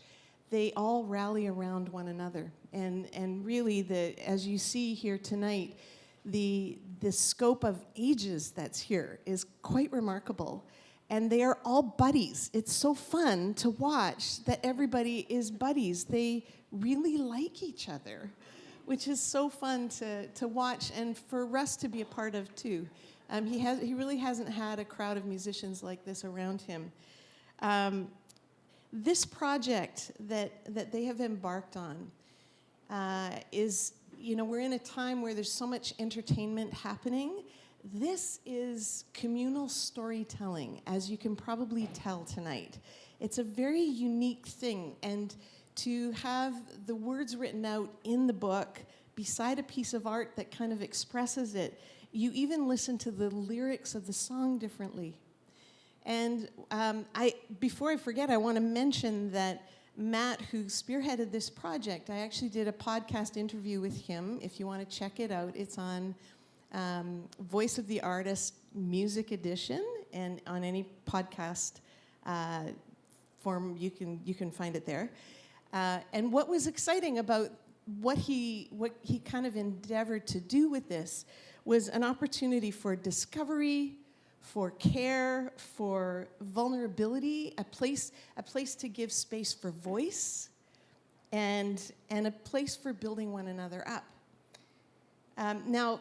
they all rally around one another. And really, as you see here tonight, the scope of ages that's here is quite remarkable. And they are all buddies. It's so fun to watch that everybody is buddies. They really like each other, which is so fun to watch and for Russ to be a part of too. He really hasn't had a crowd of musicians like this around him. This project that they have embarked on is, we're in a time where there's so much entertainment happening. This is communal storytelling, as you can probably tell tonight. It's a very unique thing, and to have the words written out in the book beside a piece of art that kind of expresses it, you even listen to the lyrics of the song differently. And before I forget, I want to mention that Matt, who spearheaded this project, I actually did a podcast interview with him. If you want to check it out, it's on Voice of the Artist Music Edition, and on any podcast form, you can find it there. And what was exciting about what he kind of endeavored to do with this was an opportunity for discovery, for care, for vulnerability, a place to give space for voice, and a place for building one another up. Now,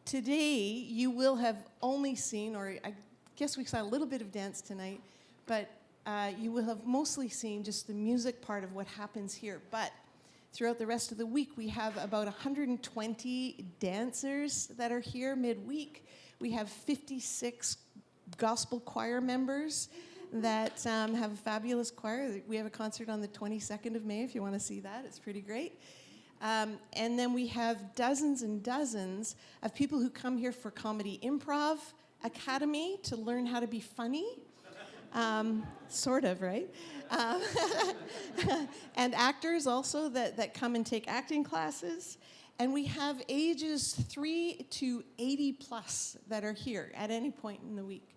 today you will have only seen, or I guess we saw a little bit of dance tonight, but you will have mostly seen just the music part of what happens here. But throughout the rest of the week, we have about 120 dancers that are here midweek. We have 56 gospel choir members that have a fabulous choir. We have a concert on the 22nd of May if you want to see that. It's pretty great. And then we have dozens and dozens of people who come here for Comedy Improv Academy to learn how to be funny. Sort of, right? And actors also that come and take acting classes. And we have ages 3 to 80 plus that are here at any point in the week,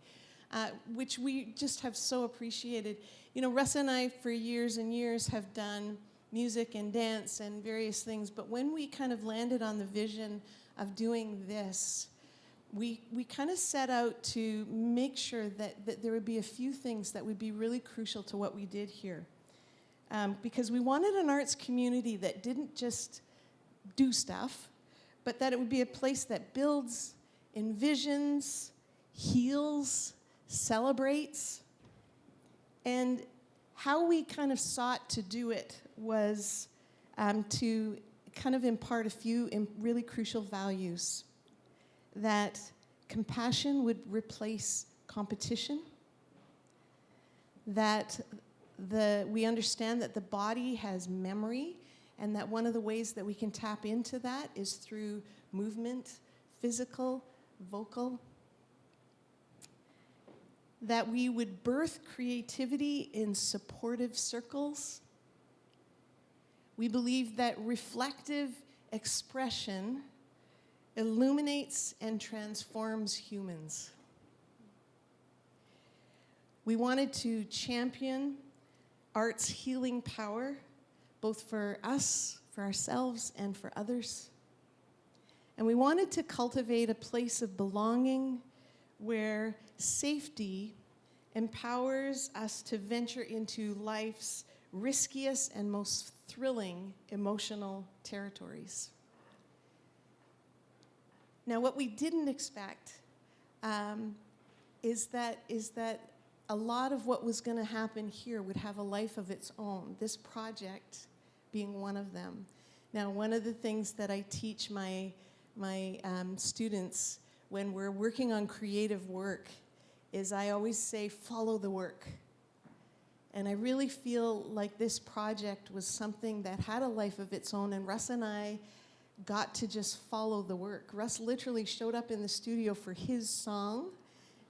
which we just have so appreciated. You know, Russ and I, for years and years, have done music and dance and various things, but when we kind of landed on the vision of doing this, we kind of set out to make sure that there would be a few things that would be really crucial to what we did here. Because we wanted an arts community that didn't just do stuff, but that it would be a place that builds, envisions, heals, celebrates. And how we kind of sought to do it was to kind of impart a few really crucial values. That compassion would replace competition, that we understand that the body has memory, and that one of the ways that we can tap into that is through movement, physical, vocal, that we would birth creativity in supportive circles. We believe that reflective expression illuminates and transforms humans. We wanted to champion art's healing power, both for us, for ourselves, and for others. And we wanted to cultivate a place of belonging where safety empowers us to venture into life's riskiest and most thrilling emotional territories. Now, what we didn't expect is that a lot of what was going to happen here would have a life of its own, this project being one of them. Now, one of the things that I teach my students when we're working on creative work is I always say, follow the work. And I really feel like this project was something that had a life of its own, and Russ and I got to just follow the work. Russ literally showed up in the studio for his song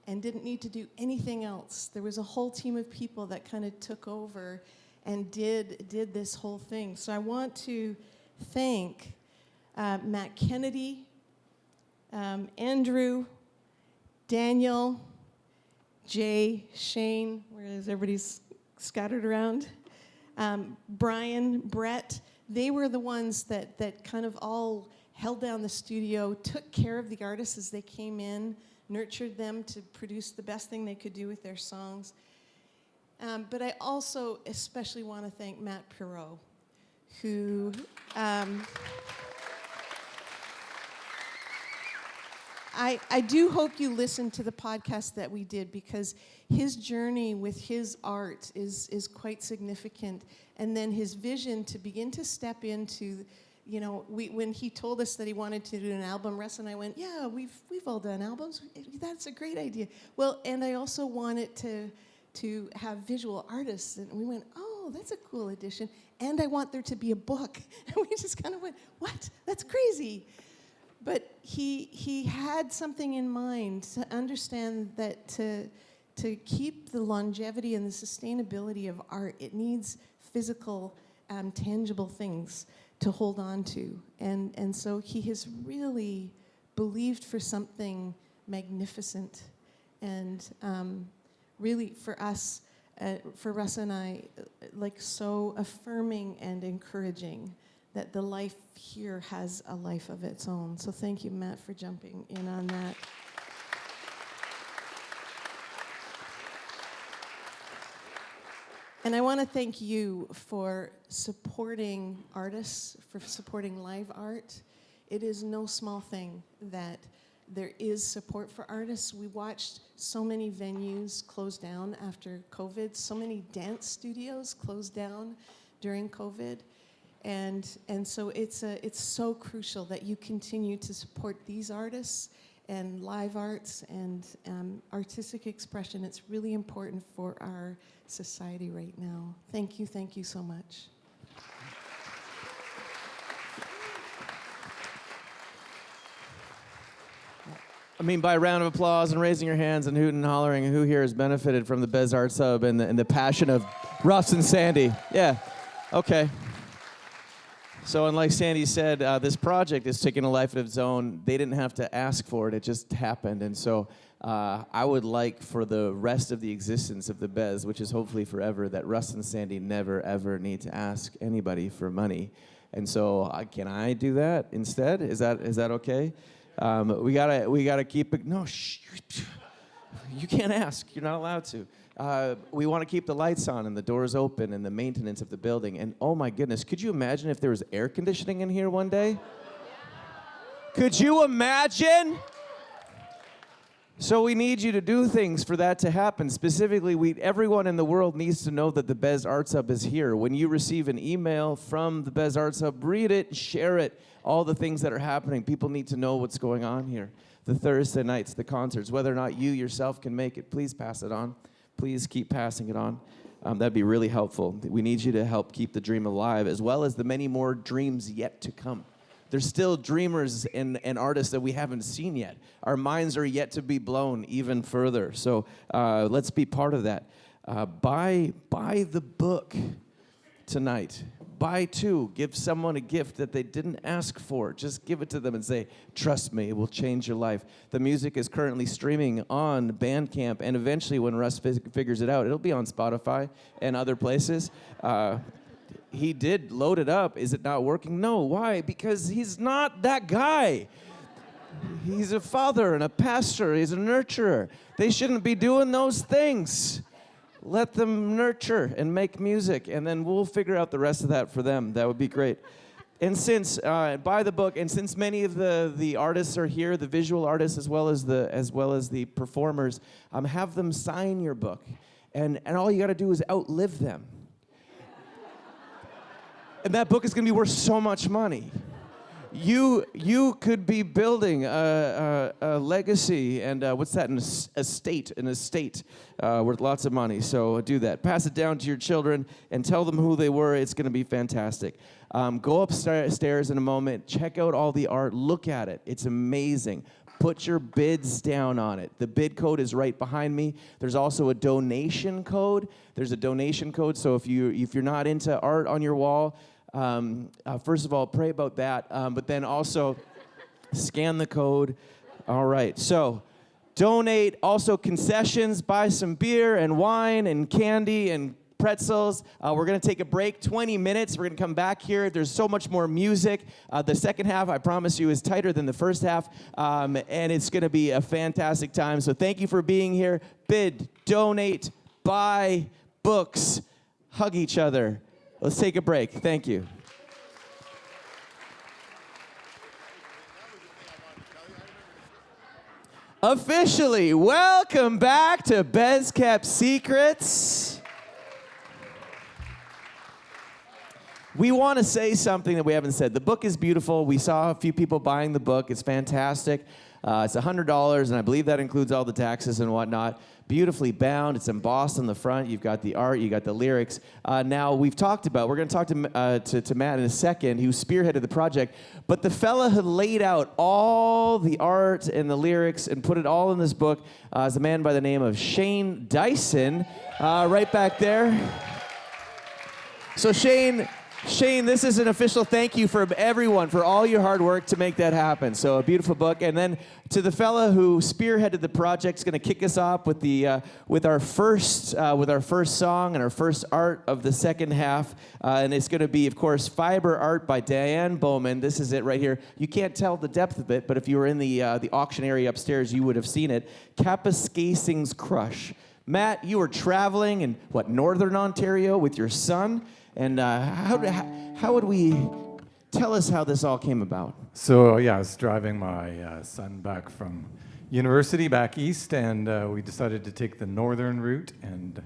and didn't need to do anything else. There was a whole team of people that kind of took over and did this whole thing. So I want to thank Matt Kennedy, Andrew, Daniel, Jay, Shane, where is everybody's scattered around, Brian, Brett. They were the ones that kind of all held down the studio, took care of the artists as they came in, nurtured them to produce the best thing they could do with their songs. But I also especially want to thank Matt Perot, who I do hope you listened to the podcast that we did, because his journey with his art is quite significant. And then his vision to begin to step into, you know, when he told us that he wanted to do an album, Russ and I went, yeah, we've all done albums. That's a great idea. Well, and I also wanted to have visual artists. And we went, oh, that's a cool addition. And I want there to be a book. And we just kind of went, what? That's crazy. But he had something in mind to understand that to keep the longevity and the sustainability of art, it needs physical, tangible things to hold on to. And so he has really believed for something magnificent. And really for us, for Russ and I, like so affirming and encouraging that the life here has a life of its own. So thank you, Matt, for jumping in on that. And I want to thank you for supporting artists, for supporting live art. It is no small thing that there is support for artists. We watched so many venues close down after COVID, so many dance studios closed down during COVID. And so it's so crucial that you continue to support these artists and live arts and artistic expression. It's really important for our society right now. Thank you so much. I mean, by a round of applause and raising your hands and hooting and hollering, who here has benefited from the Bez Arts Hub and the passion of Russ and Sandy? Yeah, okay. So, and like Sandy said, this project is taking a life of its own. They didn't have to ask for it, it just happened. And so I would like for the rest of the existence of the Bez, which is hopefully forever, that Russ and Sandy never, ever need to ask anybody for money. And so can I do that instead? Is that okay? We gotta keep it. No, shh, you can't ask. You're not allowed to. We want to keep the lights on and the doors open and the maintenance of the building. And oh my goodness, could you imagine if there was air conditioning in here one day? Could you imagine? So we need you to do things for that to happen. Specifically, everyone in the world needs to know that the Bez Arts Hub is here. When you receive an email from the Bez Arts Hub, read it, share it, all the things that are happening. People need to know what's going on here. The Thursday nights, the concerts, whether or not you yourself can make it, please pass it on. Please keep passing it on. That'd be really helpful. We need you to help keep the dream alive, as well as the many more dreams yet to come. There's still dreamers and artists that we haven't seen yet. Our minds are yet to be blown even further. So let's be part of that. Buy the book tonight. Buy two. Give someone a gift that they didn't ask for. Just give it to them and say, trust me, it will change your life. The music is currently streaming on Bandcamp, and eventually when Russ figures it out, it'll be on Spotify and other places. He did load it up. Is it not working? No. Why? Because he's not that guy. He's a father and a pastor. He's a nurturer. They shouldn't be doing those things. Let them nurture and make music, and then we'll figure out the rest of that for them. That would be great. And since buy the book, and since many of the artists are here, the visual artists as well as the performers, have them sign your book, and all you got to do is outlive them. And that book is going to be worth so much money. You could be building a legacy and what's that? An estate worth lots of money. So do that. Pass it down to your children and tell them who they were. It's going to be fantastic. Go upstairs in a moment. Check out all the art. Look at it. It's amazing. Put your bids down on it. The bid code is right behind me. There's also a donation code. There's a donation code. So if you're not into art on your wall, first of all, pray about that. But then also scan the code. All right. So donate. Also concessions. Buy some beer and wine and candy and pretzels. We're going to take a break, 20 minutes. We're going to come back here. There's so much more music. The second half, I promise you, is tighter than the first half, and it's going to be a fantastic time. So thank you for being here. Bid, donate, buy books, hug each other. Let's take a break. Thank you. Officially, welcome back to Bez Kept Secrets. We want to say something that we haven't said. The book is beautiful. We saw a few people buying the book. It's fantastic. It's $100, and I believe that includes all the taxes and whatnot. Beautifully bound. It's embossed on the front. You've got the art. You got the lyrics. Now, we're going to talk to Matt in a second, who spearheaded the project. But the fella who laid out all the art and the lyrics and put it all in this book is a man by the name of Shane Dyson, right back there. So Shane, this is an official thank you from everyone for all your hard work to make that happen. So a beautiful book. And then to the fella who spearheaded the project, is going to kick us off with our first song and our first art of the second half. And it's going to be, of course, Fiber Art by Diane Bowman. This is it right here. You can't tell the depth of it, but if you were in the auction area upstairs, you would have seen it. Kapuskasing's Crush. Matt, you were traveling in, Northern Ontario with your son? And how would we... Tell us how this all came about. So, yeah, I was driving my son back from university back east, and we decided to take the northern route and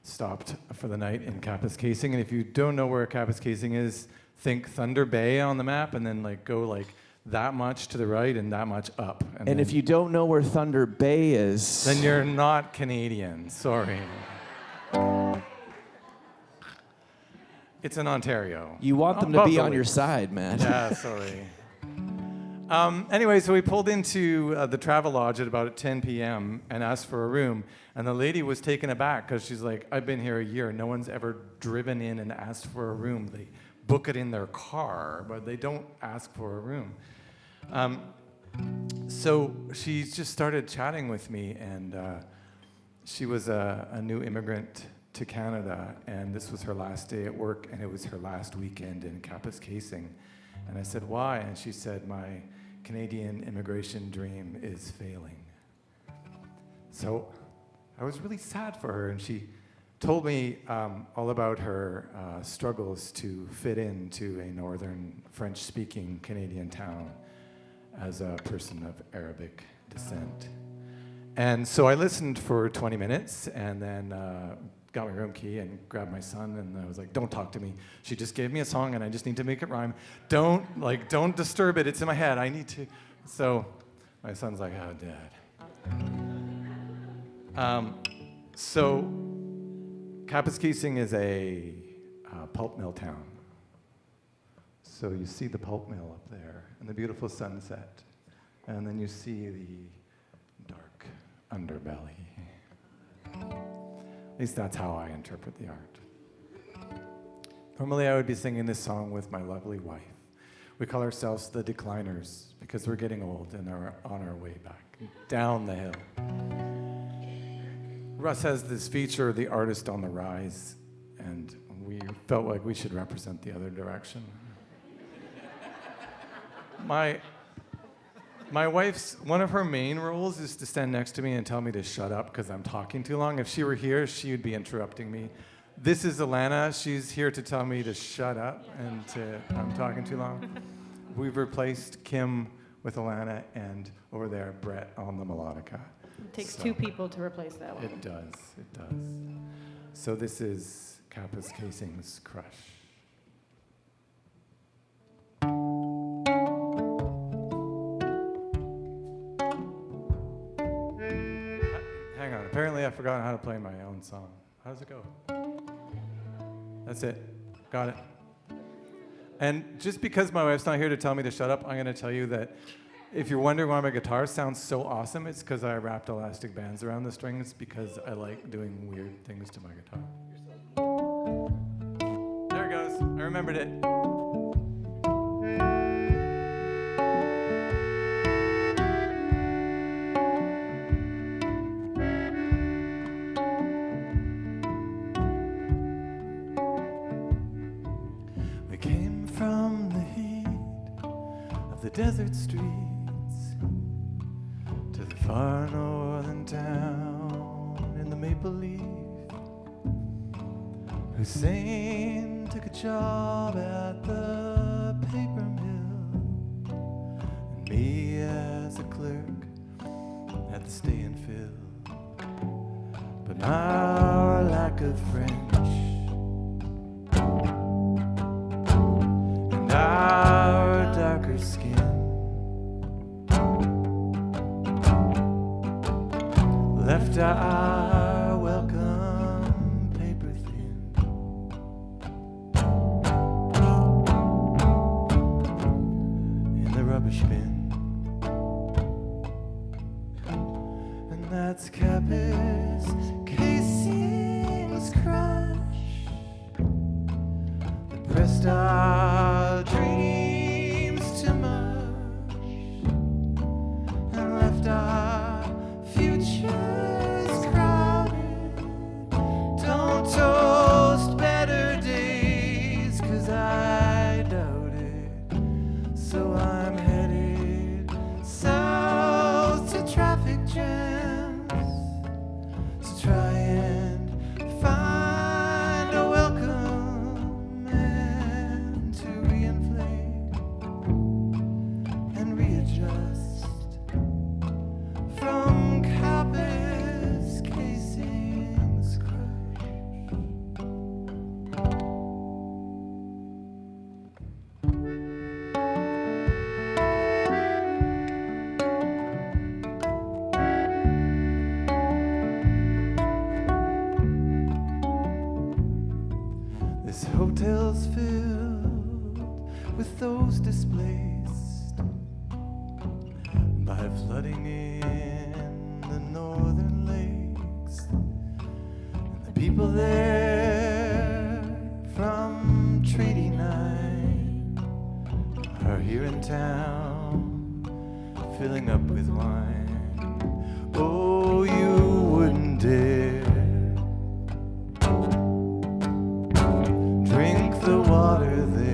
stopped for the night in Kapuskasing. And if you don't know where Kapuskasing is, think Thunder Bay on the map, and then go that much to the right and that much up. And if you don't know where Thunder Bay is... Then you're not Canadian, sorry. It's in Ontario. You want them to be on your side, man. Yeah, sorry. Anyway, so we pulled into the Travelodge at about 10 p.m. and asked for a room. And the lady was taken aback because she's like, I've been here a year. No one's ever driven in and asked for a room. They book it in their car, but they don't ask for a room. So she just started chatting with me, and she was a new immigrant to Canada, and this was her last day at work, and it was her last weekend in Kapuskasing. And I said, why? And she said, my Canadian immigration dream is failing. So I was really sad for her, and she told me all about her struggles to fit into a northern French-speaking Canadian town as a person of Arabic descent. And so I listened for 20 minutes, and then got my room key and grabbed my son, and I was like, don't talk to me. She just gave me a song, and I just need to make it rhyme. Don't disturb it. It's in my head. I need to. So my son's like, oh, Dad. So Kapuskasing is a pulp mill town. So you see the pulp mill up there and the beautiful sunset, and then you see the dark underbelly. At least that's how I interpret the art. Normally I would be singing this song with my lovely wife. We call ourselves the Decliners because we're getting old and are on our way back down the hill. Russ has this feature, The Artist on the Rise, and we felt like we should represent the other direction. My wife's, one of her main roles is to stand next to me and tell me to shut up because I'm talking too long. If she were here, she would be interrupting me. This is Alana. She's here to tell me to shut up and I'm talking too long. We've replaced Kim with Alana, and over there, Brett on the melodica. It takes two people to replace that one. It does. So this is Kapuskasing's Crush. Hang on, apparently I've forgotten how to play my own song. How does it go? That's it. Got it. And just because my wife's not here to tell me to shut up, I'm going to tell you that if you're wondering why my guitar sounds so awesome, it's because I wrapped elastic bands around the strings because I like doing weird things to my guitar. There it goes. I remembered it. We came from the heat of the desert streets to the far northern town in the maple leaf. Hussein took a job at the paper mill, and me as a clerk at the stay and fill. But our lack of French and our darker skin left our welcome paper thin. In the rubbish bin. And that's Kapuskasing's crush that pressed our dreams to mush and left our futures crowded. Don't toast better days, 'cause I doubt it. So I'm headed south to traffic jams to try displaced by flooding in the northern lakes. And the people there from Treaty 9 are here in town, filling up with wine. Oh, you wouldn't dare drink the water there.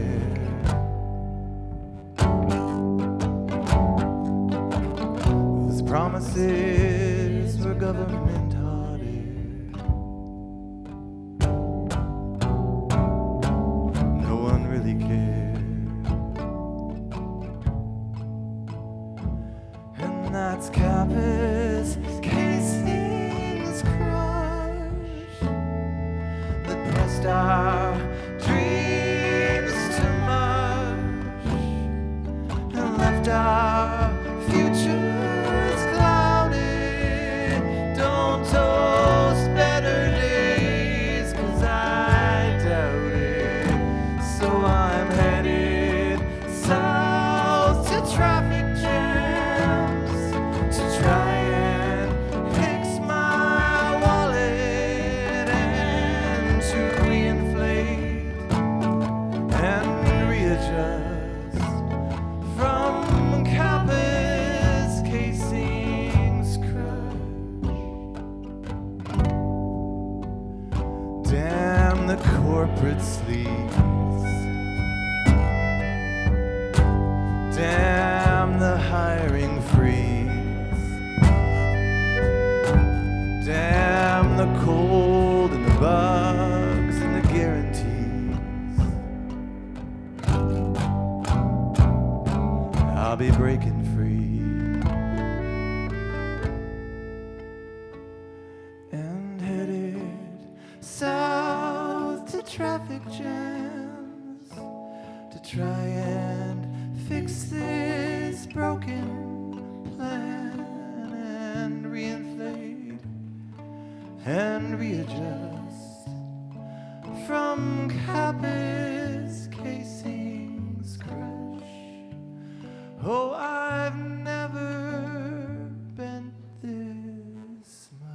Those promises were government hearted. No one really cared. And that's Kappa's casings crush that pressed our dreams to mush and left our futures clouded. Don't toast better days, 'cause I doubt it. So I'm headed south to traffic jams to try and fix my wallet and to reinflate and readjust from Kappa's casings crush. Damn the corporate sleaze. Damn the hiring freeze. Damn the cold and the bugs and the guarantees. I'll be breaking free and headed south to traffic jams to try and fix this broken plan and reinflate and readjust from Kappa's casings crush. Oh, I've never been this much.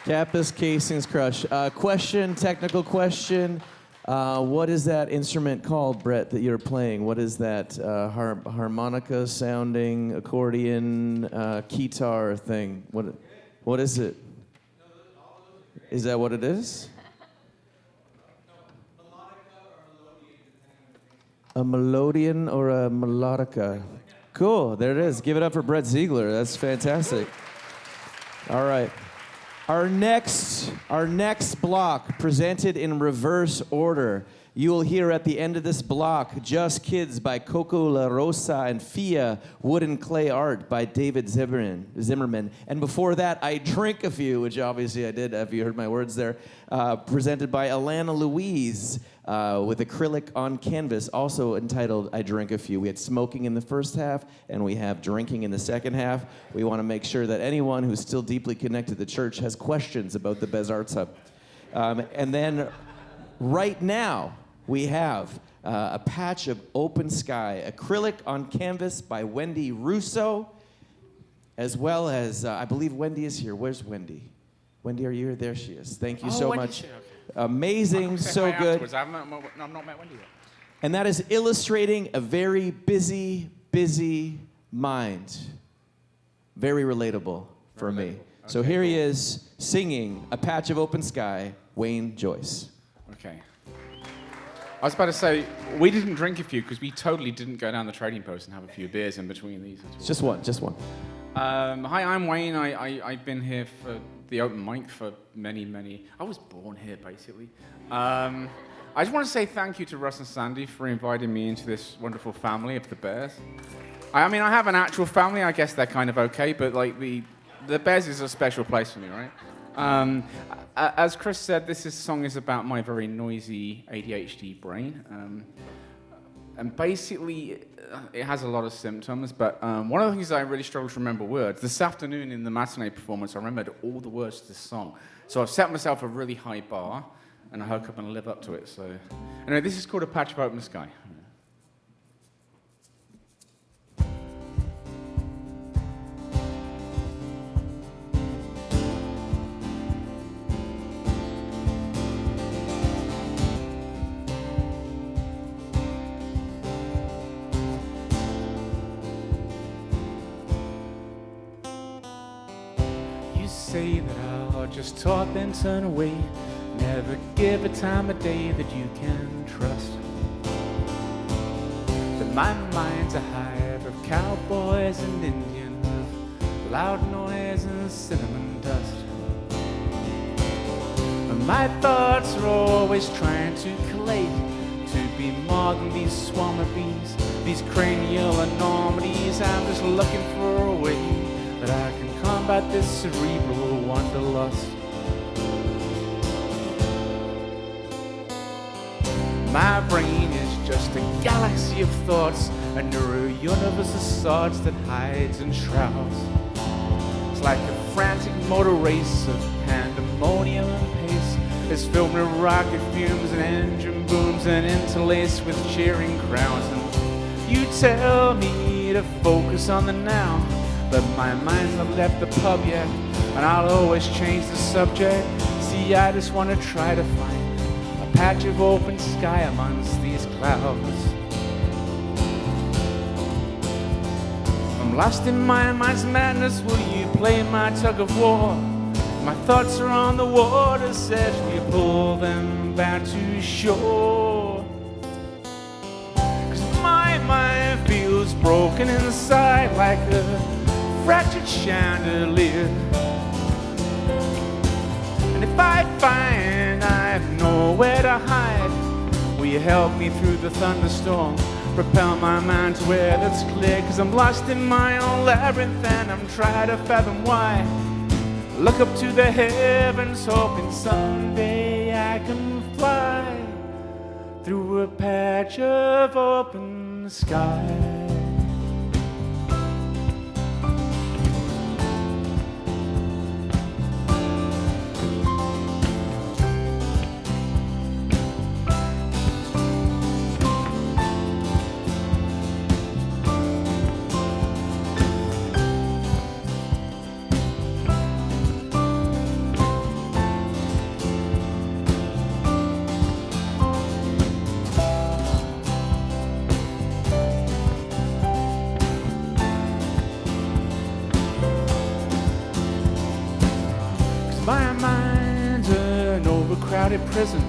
Kappa's casings crush. Question, technical question. What is that instrument called, Brett, that you're playing? What is that harmonica sounding, accordion, guitar thing? What is it? Is that what it is? A melodeon or a melodica? Cool, there it is. Give it up for Brett Ziegler. That's fantastic. All right. Our next block, presented in reverse order. You will hear at the end of this block, Just Kids by Coco La Rosa and Fia, Wood and Clay Art by David Zimmerman. And before that, I Drink a Few, which obviously I did, if you heard my words there, presented by Alana Louise with acrylic on canvas, also entitled I Drink a Few. We had smoking in the first half, and we have drinking in the second half. We want to make sure that anyone who's still deeply connected to the church has questions about the Bez Arts Hub. And then right now, we have a patch of open sky, acrylic on canvas by Wendy Russo, as well as, I believe Wendy is here. Where's Wendy? Wendy, are you here? There she is. Thank you so much. Okay. Amazing, so good. I've not met Wendy yet. And that is illustrating a very busy, busy mind. Very relatable for me. So here he is singing A Patch of Open Sky, Wayne Joyce. Okay. I was about to say, we didn't drink a few because we totally didn't go down the trading post and have a few beers in between these. Just one. Hi, I'm Wayne. I've been here for the open mic for many... I was born here, basically. I just want to say thank you to Russ and Sandy for inviting me into this wonderful family of the Bears. I mean, I have an actual family. I guess they're kind of okay, but like the Bears is a special place for me, right? As Chris said, song is about my very noisy ADHD brain. And basically, it has a lot of symptoms, but one of the things I really struggle to remember words. This afternoon in the matinee performance, I remembered all the words to this song. So I've set myself a really high bar, and I hope I'm going to live up to it. So, anyway, this is called A Patch of Open Sky. Say that I'll just talk then turn away. Never give a time of day that you can trust. That my mind's a hive of cowboys and Indians, of loud noise and cinnamon dust. And my thoughts are always trying to collate, to be more than these swarm of bees, these cranial anomalies. I'm just looking for a way that I can combat this cerebral wanderlust. My brain is just a galaxy of thoughts, a neuro-universe of sorts that hides and shrouds. It's like a frantic motor race of pandemonium and pace. It's filled with rocket fumes and engine booms and interlaced with cheering crowds. And you tell me to focus on the now, but my mind's not left the pub yet, and I'll always change the subject. See, I just want to try to find a patch of open sky amongst these clouds. I'm lost in my mind's madness, will you play my tug of war? My thoughts are on the water's edge, will you pull them back to shore? 'Cause my mind feels broken inside like a fractured chandelier. And if I find I have nowhere to hide, will you help me through the thunderstorm? Propel my mind to where that's clear, 'cause I'm lost in my own labyrinth and I'm trying to fathom why. Look up to the heavens, hoping someday I can fly through a patch of open sky. My mind's an overcrowded prison.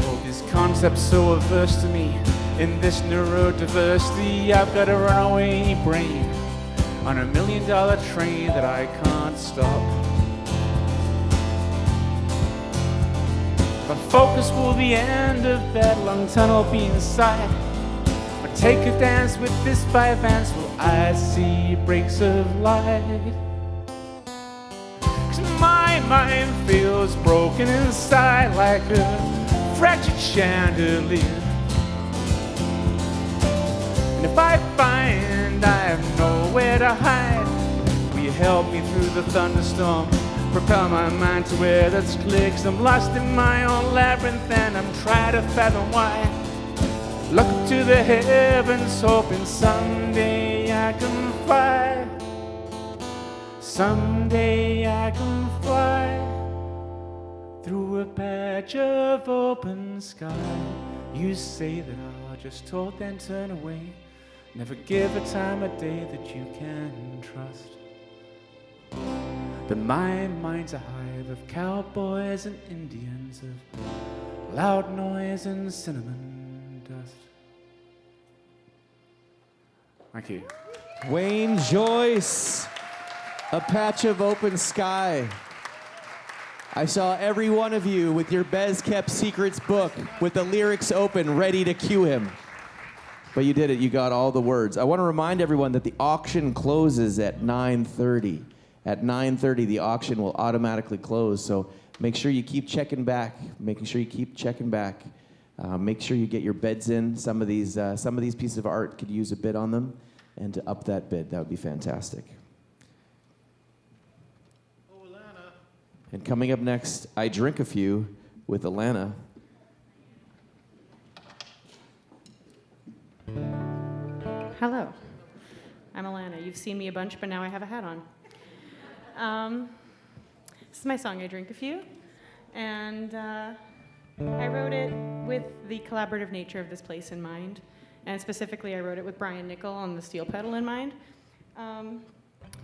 All these concepts so averse to me. In this neurodiversity, I've got a runaway brain on $1 million train that I can't stop. But focus will the end of that long tunnel be in sight. But take a dance with this five ants will I see breaks of light. My mind feels broken inside like a fractured chandelier. And if I find I have nowhere to hide, will you help me through the thunderstorm? Propel my mind to where that's clear, 'cause I'm lost in my own labyrinth and I'm trying to fathom why. Look up to the heavens, hoping someday I can fly. Someday I can fly through a patch of open sky. You say that I'll just talk then turn away. Never give a time of day that you can trust. That my mind's a hive of cowboys and Indians, of loud noise and cinnamon dust. Thank you. Wayne Joyce. A Patch of Open Sky. I saw every one of you with your Bez Kept Secrets book with the lyrics open, ready to cue him. But you did it, you got all the words. I want to remind everyone that the auction closes at 9:30. At 9:30, the auction will automatically close, so make sure you keep checking back. Make sure you get your bids in. Some of these pieces of art could use a bid on them, and to up that bid, that would be fantastic. And coming up next, I Drink a Few with Alana. Hello, I'm Alana. You've seen me a bunch, but now I have a hat on. This is my song, I Drink a Few, and I wrote it with the collaborative nature of this place in mind, and specifically I wrote it with Brian Nickel on the steel pedal in mind.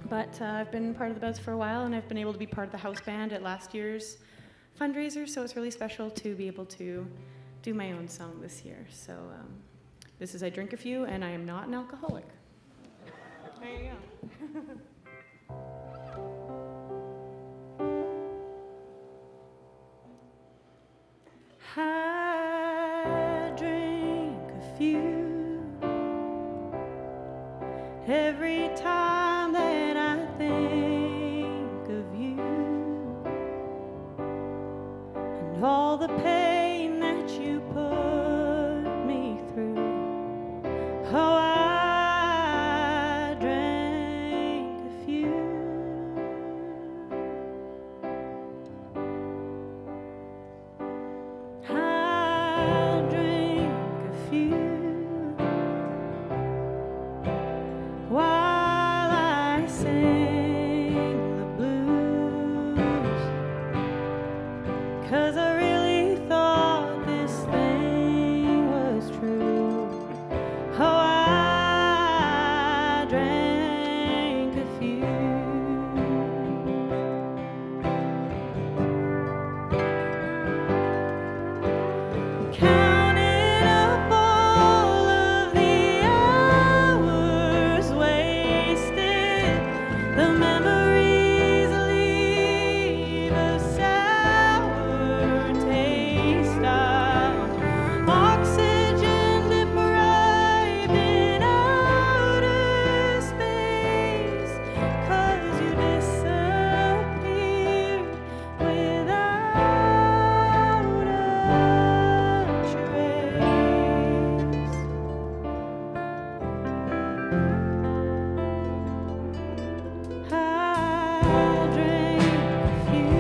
But I've been part of the Bez for a while, and I've been able to be part of the house band at last year's fundraiser, so it's really special to be able to do my own song this year. So this is I Drink a Few, and I am not an alcoholic. There you go. I drink a few every time that I think of you and all the pain that you put me through. Oh, I drank a few. I drank a few while I sang the blues, 'cause I really thought this thing was true. Oh, I drank a few. Counting up all of the hours wasted, the memories leave a sour taste of oxygen deprived in outer space, 'cause you disappeared without a trace. I drank a few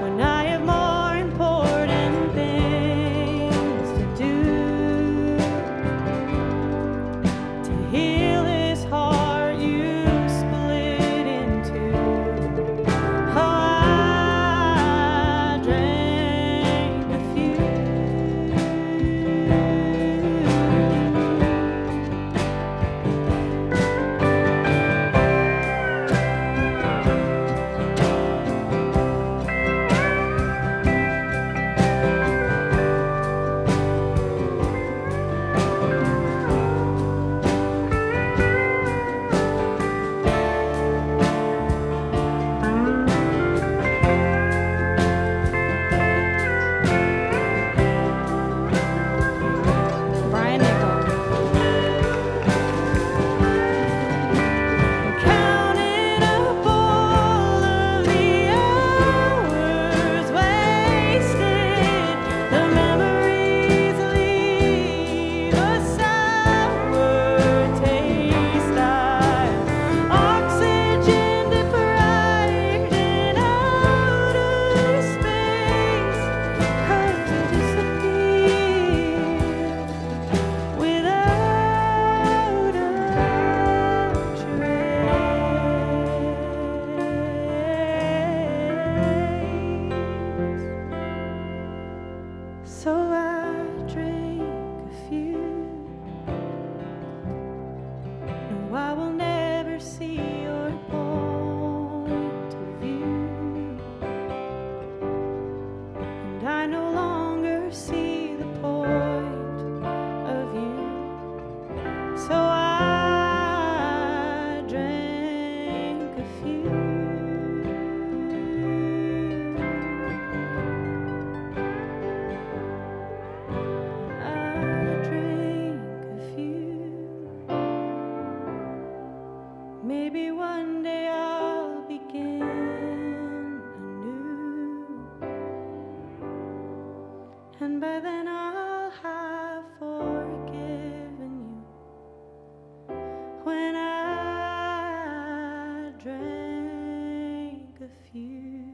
when I have more important things to do, to heal this heart you split in two. Oh, I drank a few. Brian Nickel. Counting up all of the hours wasted, the memories leave a sour taste of oxygen deprived in outer space, 'cause you disappeared without a trace. So I drank a few. No, I will never see your point of view, and I no longer see the point of you. So I drank a few. I drank a few. and by then I'll have forgiven you. When I drank a few.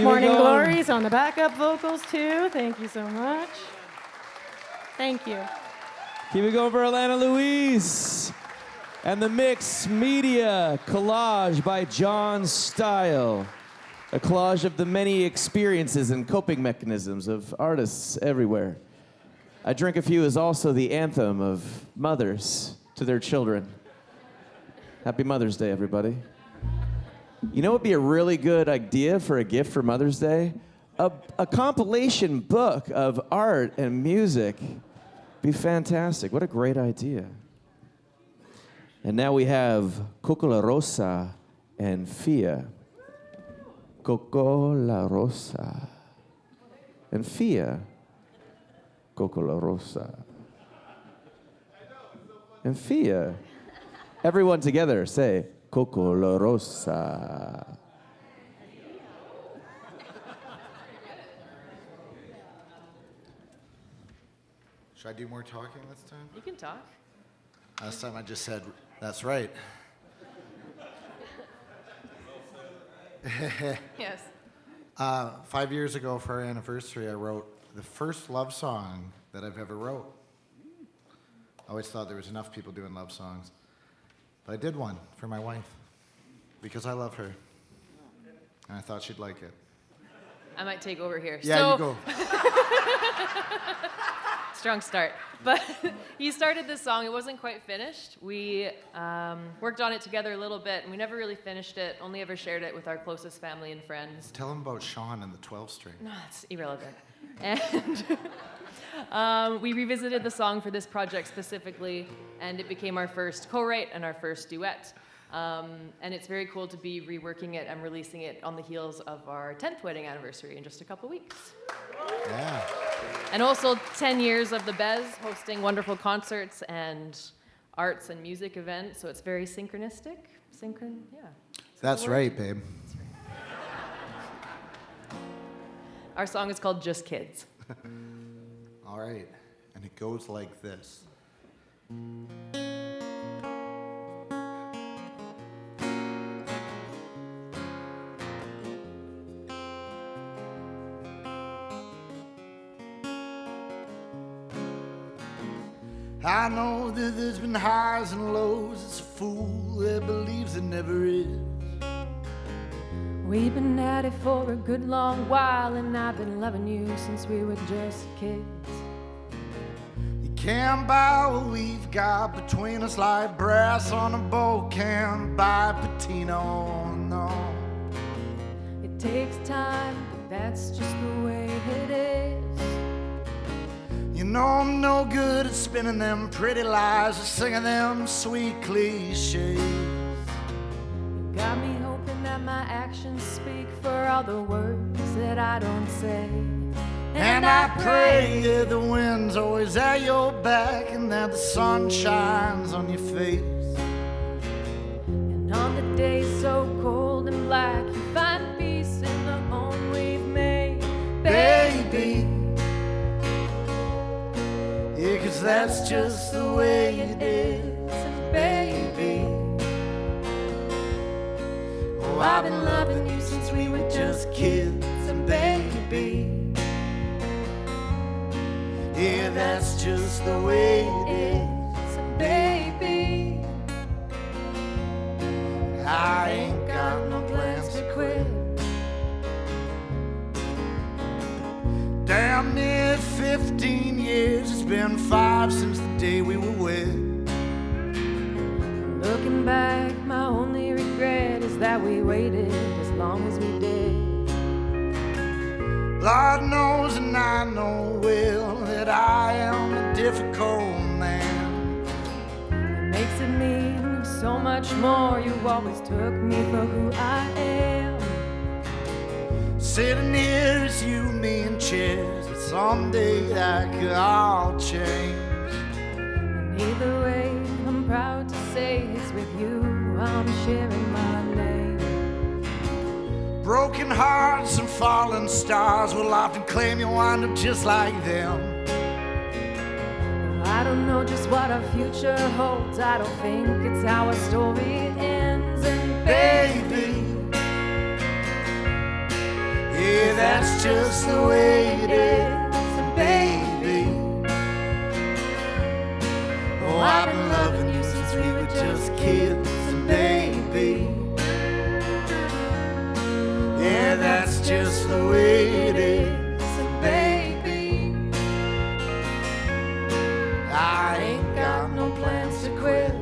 Morning Glories on the backup vocals too. Thank you so much. Thank you. Keep it going for Alana Louise. And the Mix Media collage by John Style. A collage of the many experiences and coping mechanisms of artists everywhere. I Drink a Few is also the anthem of mothers to their children. Happy Mother's Day, everybody. You know what would be a really good idea for a gift for Mother's Day? A compilation book of art and music. Be fantastic. What a great idea. And now we have Coco La Rosa and Fia. Coco La Rosa and Fia. Coco La Rosa and Fia. Everyone together say, Coco La Rosa. Should I do more talking this time? You can talk. Last time I just said, that's right. Yes. 5 years ago for our anniversary, I wrote the first love song that I've ever wrote. I always thought there was enough people doing love songs. But I did one for my wife because I love her. And I thought she'd like it. I might take over here. Yeah, you go. Strong start. But you started this song. It wasn't quite finished. We worked on it together a little bit, and we never really finished it, only ever shared it with our closest family and friends. Tell them about Sean and the 12-string. No, it's irrelevant. And we revisited the song for this project specifically, and it became our first co-write and our first duet. And it's very cool to be reworking it and releasing it on the heels of our 10th wedding anniversary in just a couple weeks. Yeah. And also 10 years of the Bez, hosting wonderful concerts and arts and music events, so it's very synchronistic. Yeah. That's right, babe. Our song is called Just Kids. All right, and it goes like this. I know that there's been highs and lows. It's a fool that believes it never is. We've been at it for a good long while, and I've been loving you since we were just kids. You can't buy what we've got between us like brass on a boat. Can't buy patina, oh no. It takes time, but that's just the way it is. You know I'm no good at spinning them pretty lies or singing them sweet cliches. Got me hoping that my actions speak for all the words that I don't say. And I pray that the wind's always at your back and that the sun shines on your face. And on the days so cold and black, you find peace in the home we've made, Baby, yeah, 'cause that's just the way it is, baby. Oh, I've been loving you since we were just kids, and baby, yeah, that's just the way it is, baby. I ain't got no plans to quit. Damn near 15 years, it's been 5 since the day we were wed. Looking back, my only regret is that we waited as long as we did. Lord knows and I know well that I am a difficult man. It makes it mean so much more. You always took me for who I am. Sitting here as you, me, and chairs, but someday that could all change. sharing my name. Broken hearts and fallen stars will often claim you wind up just like them. I don't know just what our future holds. I don't think it's how our story ends. And Baby, yeah, that's just the way it is. And baby, oh, I've been loving you since we were just kids. And baby, yeah, that's just the way it is. And baby, I ain't got no plans to quit.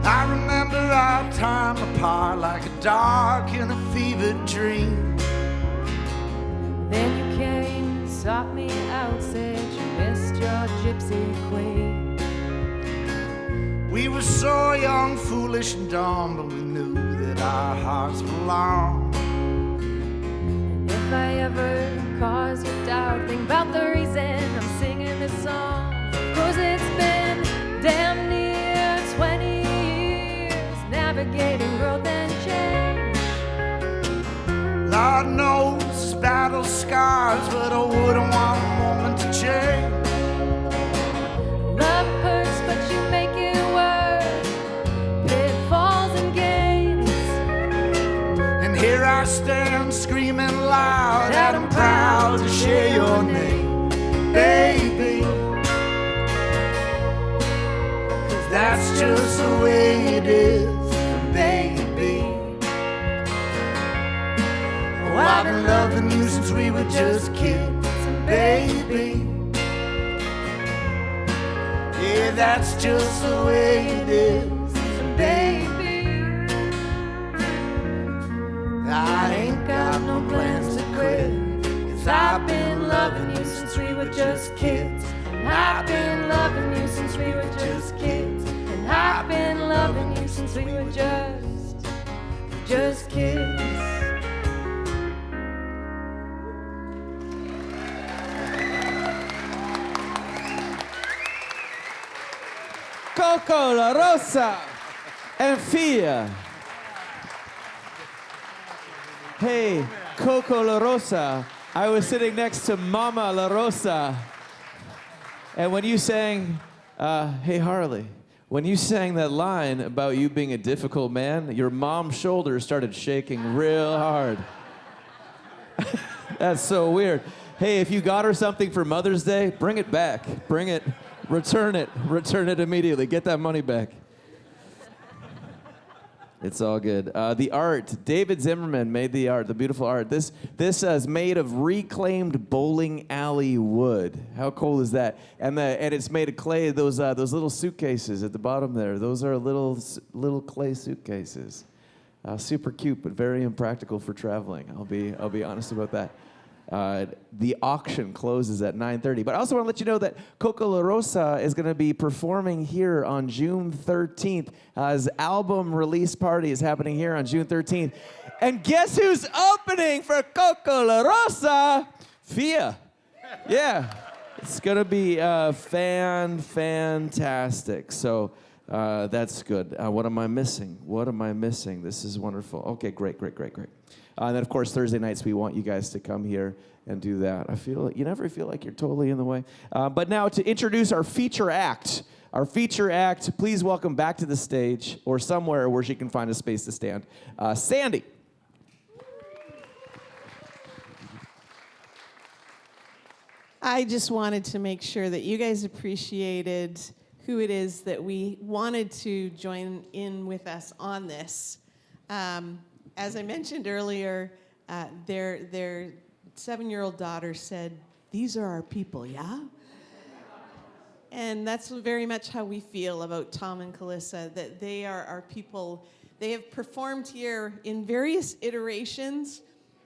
I remember our time apart like a dark and a fevered dream. then you came, sought me out, said you missed your gypsy queen. We were so young, foolish and dumb, but we knew that our hearts belonged. And if I ever cause you doubt, think about the reason I'm singing this song. 'Cause it's been damn near 20 years navigating growth and change. Lord knows it's battle scars, but I wouldn't want a moment to change. Love hurts, but you make it work. Pitfalls and gains. And here I stand screaming loud that I'm proud to share your name, baby. 'Cause that's just the way it is, baby. Oh, I've been loving you since we were just kids, baby. Yeah, that's just the way it is, baby. I ain't got no plans to quit, 'cause I've been loving you since we were just kids. And I've been loving you since we were just kids. And I've been loving you since we were just kids. Coco La Rosa and Fia. Hey, Coco La Rosa, I was sitting next to Mama La Rosa. And when you sang, hey Harley, when you sang that line about you being a difficult man, your mom's shoulders started shaking real hard. That's so weird. Hey, if you got her something for Mother's Day, bring it back. Bring it. Return it immediately. Get that money back. It's all good. The art, David Zimmerman made the art, the beautiful art. This is made of reclaimed bowling alley wood. How cool is that? And it's made of clay. Those little suitcases at the bottom there. Those are little clay suitcases. Super cute, but very impractical for traveling. I'll be honest about that. The auction closes at 9:30. But I also want to let you know that Coco La Rosa is going to be performing here on June 13th. His album release party is happening here on June 13th. And guess who's opening for Coco La Rosa? Fia. Yeah. It's going to be fantastic. So that's good. What am I missing? This is wonderful. Okay, great. And then, of course, Thursday nights, we want you guys to come here and do that. You never feel like you're totally in the way. But now to introduce our feature act. Please welcome back to the stage, or somewhere where she can find a space to stand, Sandy. I just wanted to make sure that you guys appreciated who it is that we wanted to join in with us on this. As I mentioned earlier, their 7-year-old daughter said, "These are our people, yeah?" And that's very much how we feel about Tom and Calissa, that they are our people. They have performed here in various iterations,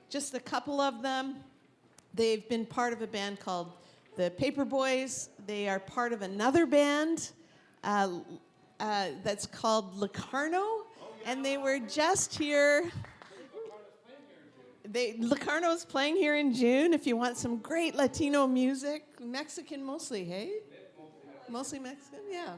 just a couple of them. They've been part of a band called the Paperboys. They are part of another band that's called Locarno. And they were just here. Locarno's playing here in June. If you want some great Latino music, Mexican mostly, hey? Mostly Mexican, yeah.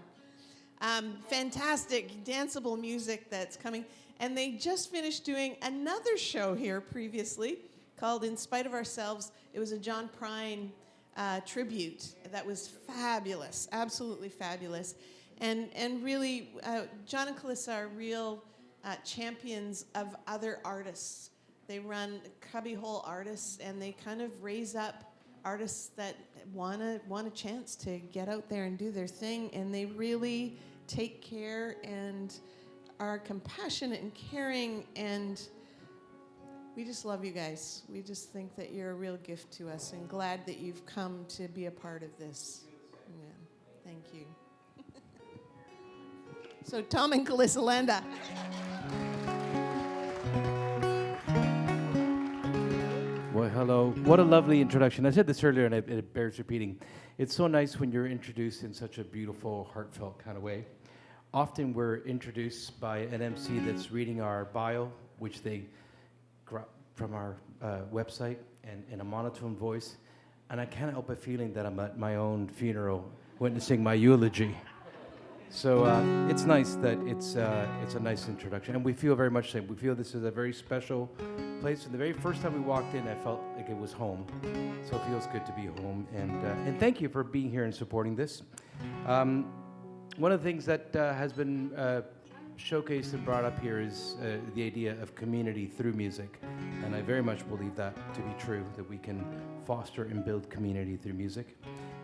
Fantastic danceable music that's coming. And they just finished doing another show here previously called In Spite of Ourselves. It was a John Prine tribute that was fabulous, absolutely fabulous. And really, John and Calissa are real champions of other artists. They run cubbyhole artists, and they kind of raise up artists that want a chance to get out there and do their thing, and they really take care and are compassionate and caring, and we just love you guys. We just think that you're a real gift to us, and glad that you've come to be a part of this. Yeah. Thank you. So Tom and Calissa Landa. Well, hello. What a lovely introduction. I said this earlier, and it bears repeating. It's so nice when you're introduced in such a beautiful, heartfelt kind of way. Often we're introduced by an MC that's reading our bio, which they grab from our website, and in a monotone voice. And I can't help but feeling that I'm at my own funeral, witnessing my eulogy. So it's nice that it's a nice introduction, and we feel very much the same. We feel this is a very special place. And the very first time we walked in, I felt like it was home. So it feels good to be home, and thank you for being here and supporting this. One of the things that has been showcased and brought up here is the idea of community through music, and I very much believe that to be true, that we can foster and build community through music.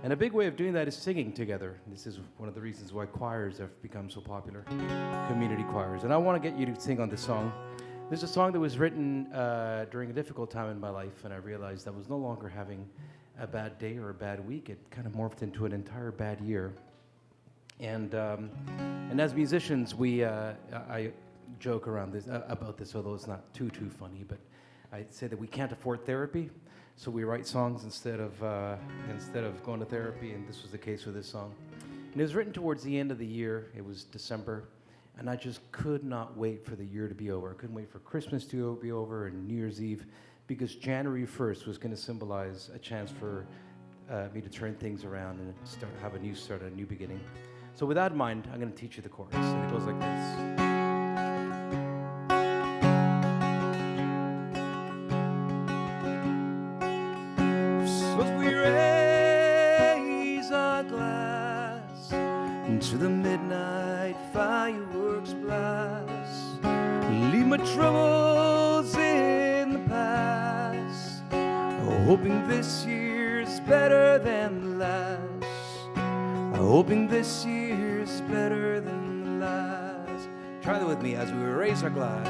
And a big way of doing that is singing together. This is one of the reasons why choirs have become so popular, community choirs. And I want to get you to sing on this song. This is a song that was written during a difficult time in my life, and I realized I was no longer having a bad day or a bad week. It kind of morphed into an entire bad year. And as musicians, I joke around this about this, although it's not too funny, but I say that we can't afford therapy, so we write songs instead of going to therapy, and this was the case with this song. And it was written towards the end of the year. It was December, and I just could not wait for the year to be over. I couldn't wait for Christmas to be over and New Year's Eve, because January 1st was going to symbolize a chance for me to turn things around and have a new start, a new beginning. So with that in mind, I'm going to teach you the chorus, and it goes like this. To the midnight fireworks blast, leave my troubles in the past, hoping this year's better than the last, hoping this year's better than the last. Try that with me as we raise our glass.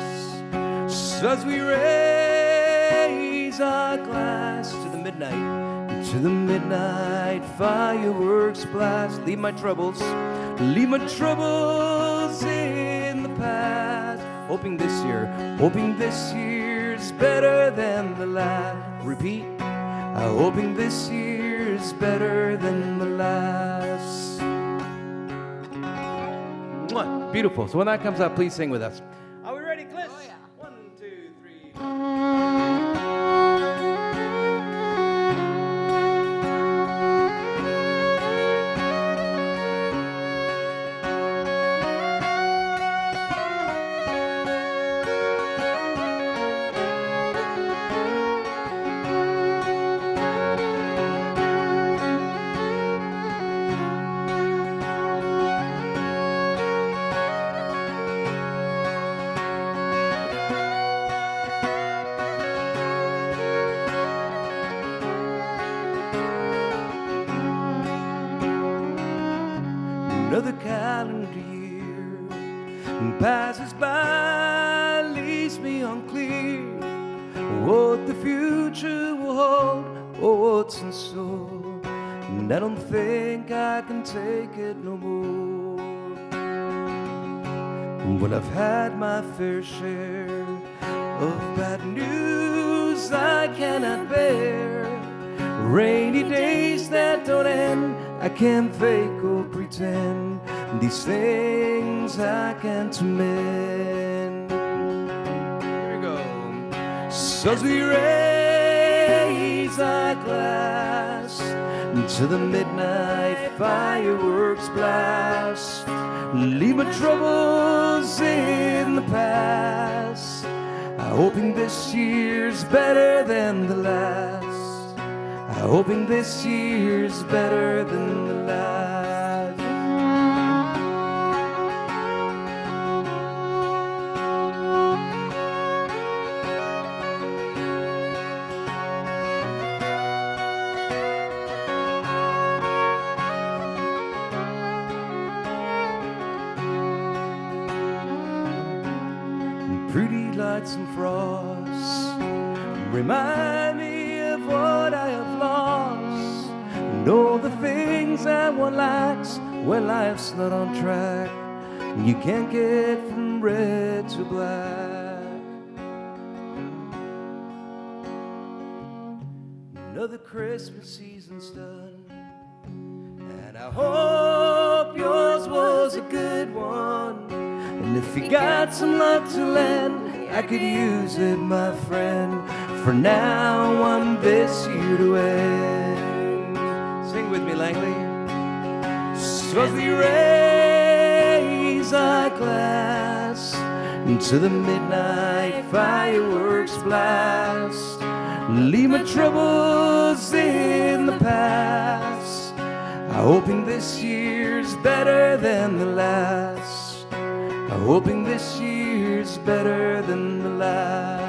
So as we raise our glass to the midnight fireworks blast, leave my troubles in the past, hoping this year's better than the last. Repeat, hoping this year's better than the last. Mwah. Beautiful. So when that comes up, please sing with us. Are we ready, Cliff? Oh, yeah. 1, 2, 3. Another calendar year passes by, leaves me unclear what the future will hold or what's in store. And I don't think I can take it no more. When I've had my fair share of bad news I cannot bear, rainy days that don't end, I can't fake or pretend, these things I can't amend. Here we go. So as we raise our glass to the midnight fireworks blast. Leave my troubles in the past, hoping this year's better than the last, hoping this year's better than the last. Pretty lights and frosts remind me of what I have lost, and all the things that one lacks when life's not on track. You can't get from red to black. Another Christmas season's done, and I hope yours was a good one. And if you got some luck to lend, I could use it, my friend. For now, I'm this year to end. Sing with me, Langley. So as we raise our glass to the midnight fireworks blast, leave my troubles in the past, hoping this year's better than the last, hoping this year's better than the last.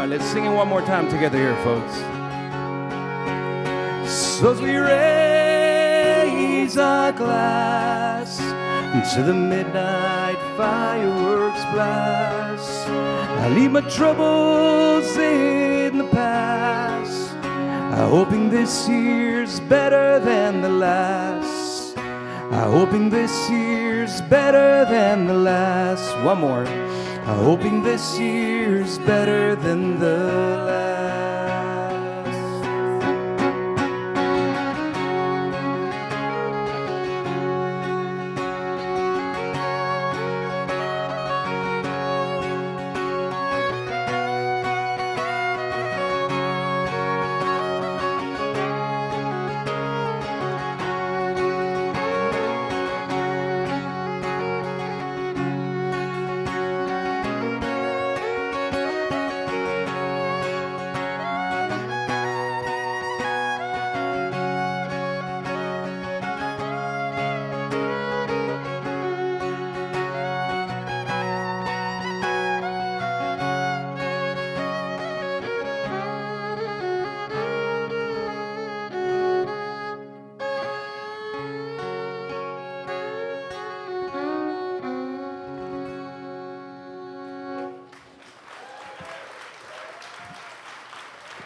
Let's sing it one more time together here, folks. So as we raise our glass to the midnight fireworks blast, I leave my troubles in the past, hoping this year's better than the last, hoping this year's better than the last. One more. Hoping this year's better than the last.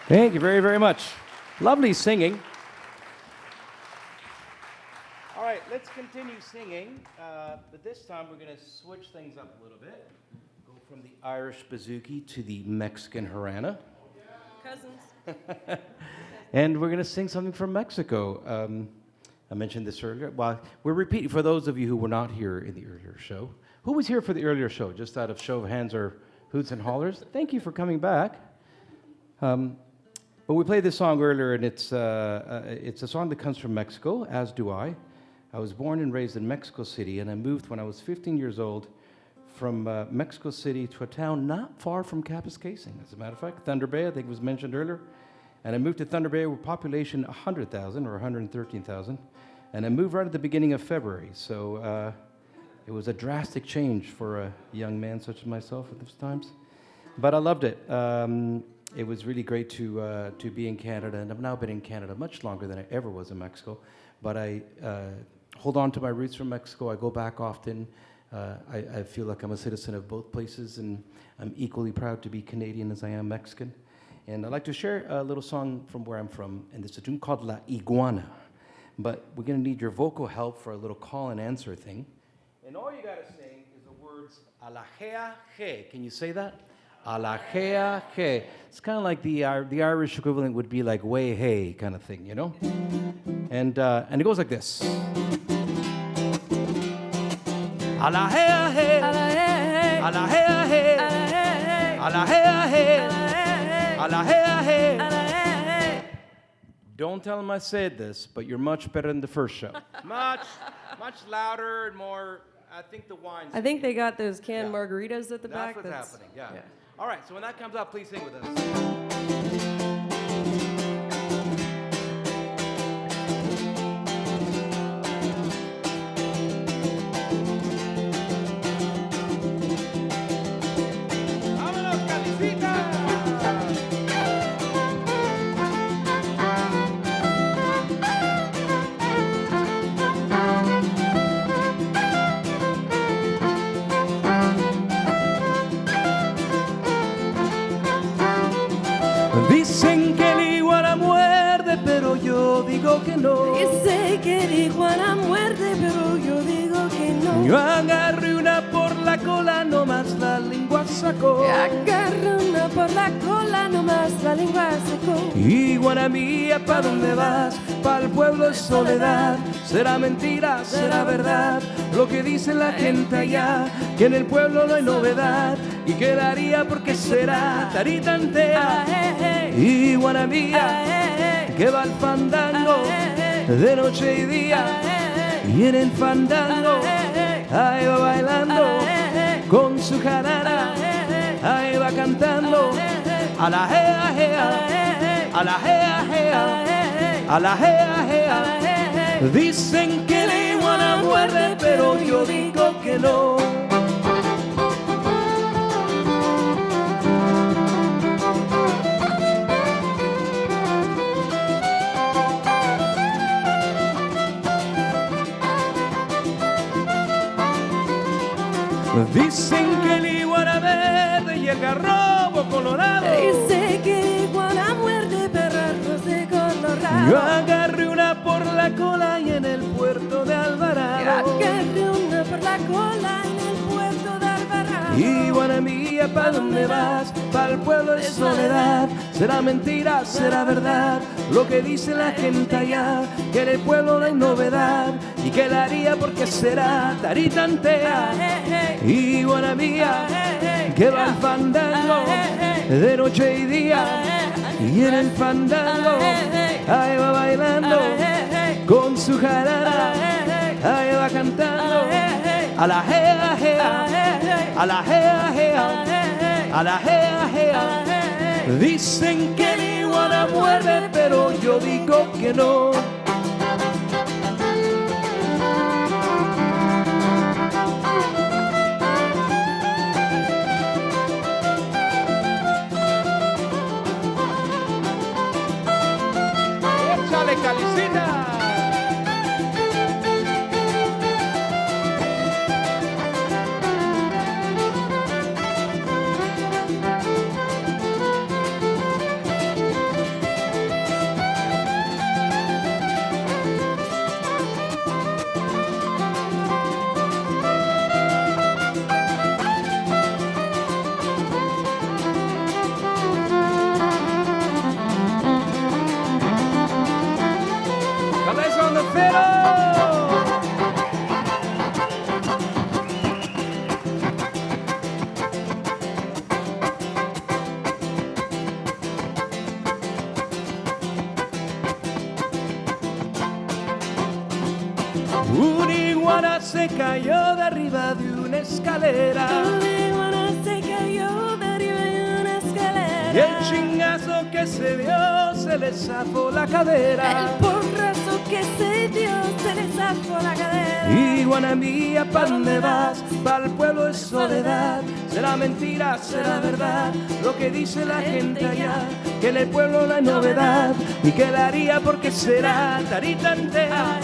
Thank you very, very much. Lovely singing. All right, let's continue singing, but this time we're going to switch things up a little bit. Go from the Irish bouzouki to the Mexican jarana. Cousins. And we're going to sing something from Mexico. I mentioned this earlier. Well, we're repeating for those of you who were not here in the earlier show. Who was here for the earlier show? Just out of show of hands or hoots and hollers? Thank you for coming back. But we played this song earlier, and it's a song that comes from Mexico, as do I. I was born and raised in Mexico City, and I moved when I was 15 years old from Mexico City to a town not far from Kapuskasing, as a matter of fact. Thunder Bay, I think was mentioned earlier. And I moved to Thunder Bay with population 100,000 or 113,000. And I moved right at the beginning of February. So it was a drastic change for a young man such as myself at those times. But I loved it. It was really great to be in Canada. And I've now been in Canada much longer than I ever was in Mexico. But I hold on to my roots from Mexico. I go back often. I feel like I'm a citizen of both places. And I'm equally proud to be Canadian as I am Mexican. And I'd like to share a little song from where I'm from, and it's a tune called La Iguana. But we're going to need your vocal help for a little call and answer thing. And all you got to sing is the words alajea he. Can you say that? Alajea he. It's kind of like the Irish equivalent would be like way hey kind of thing, you know? And it goes like this. Alajea he. Alajea he. Alajea he. Alajea he. Don't tell them I said this, but you're much better than the first show. much louder and more, I think the wine's... I think they got those canned margaritas at the That's back. what's happening, yeah. All right, so when that comes up, please sing with us. Dicen que el iguana muerde, pero yo digo que no. Dice que el iguana muerde, pero yo digo que no. Yo agarré una por la cola, nomás la lengua sacó. Agarré una por la cola, nomás la lengua sacó. Iguana mía, ¿pa' dónde vas? Pa' el pueblo es soledad. Será mentira, será verdad lo que dice la gente allá, que en el pueblo no hay novedad y quedaría porque será taritantea. Iguana mía, que va al fandango de noche y día, y en el fandango ahí va bailando con su jarana, ahí va cantando a la jea jea, a la jea jea, a la jea jea. Dicen que la iguana muerde, pero yo digo que no. Dicen que el iguana verde y el garrobo colorado. Dice que el iguana muerde, pero el roce colorado. Yo agarré una por la cola y en el puerto de Alvarado. Yo agarré una por la cola en el puerto de Alvarado. Iguana mía, ¿pa' dónde vas? Pa' el pueblo de soledad. Será mentira, será verdad lo que dice la gente allá, que en el pueblo no hay novedad y que la haría porque será taritantea. Iguana mía, que va al fandango de noche y día, y en el fandango ahí va bailando con su jarana, ahí va cantando a la jea jea, a la jea jea, a la jea jea. Dicen que la iguana muerde, pero yo digo que no. ¡Échale, Calicina! Cabeza on the fiddle! Una iguana se cayó de arriba de una escalera. Una iguana se cayó de arriba de una escalera. Y el chingazo que se dio se le zafó la cadera. El porrazo que se dio se le zafó la cadera. Iguana mía, ¿pa' dónde vas? Pa' el pueblo de soledad. Será mentira, será verdad lo que dice la gente allá, que en el pueblo no hay novedad y que la haría porque será taritantea.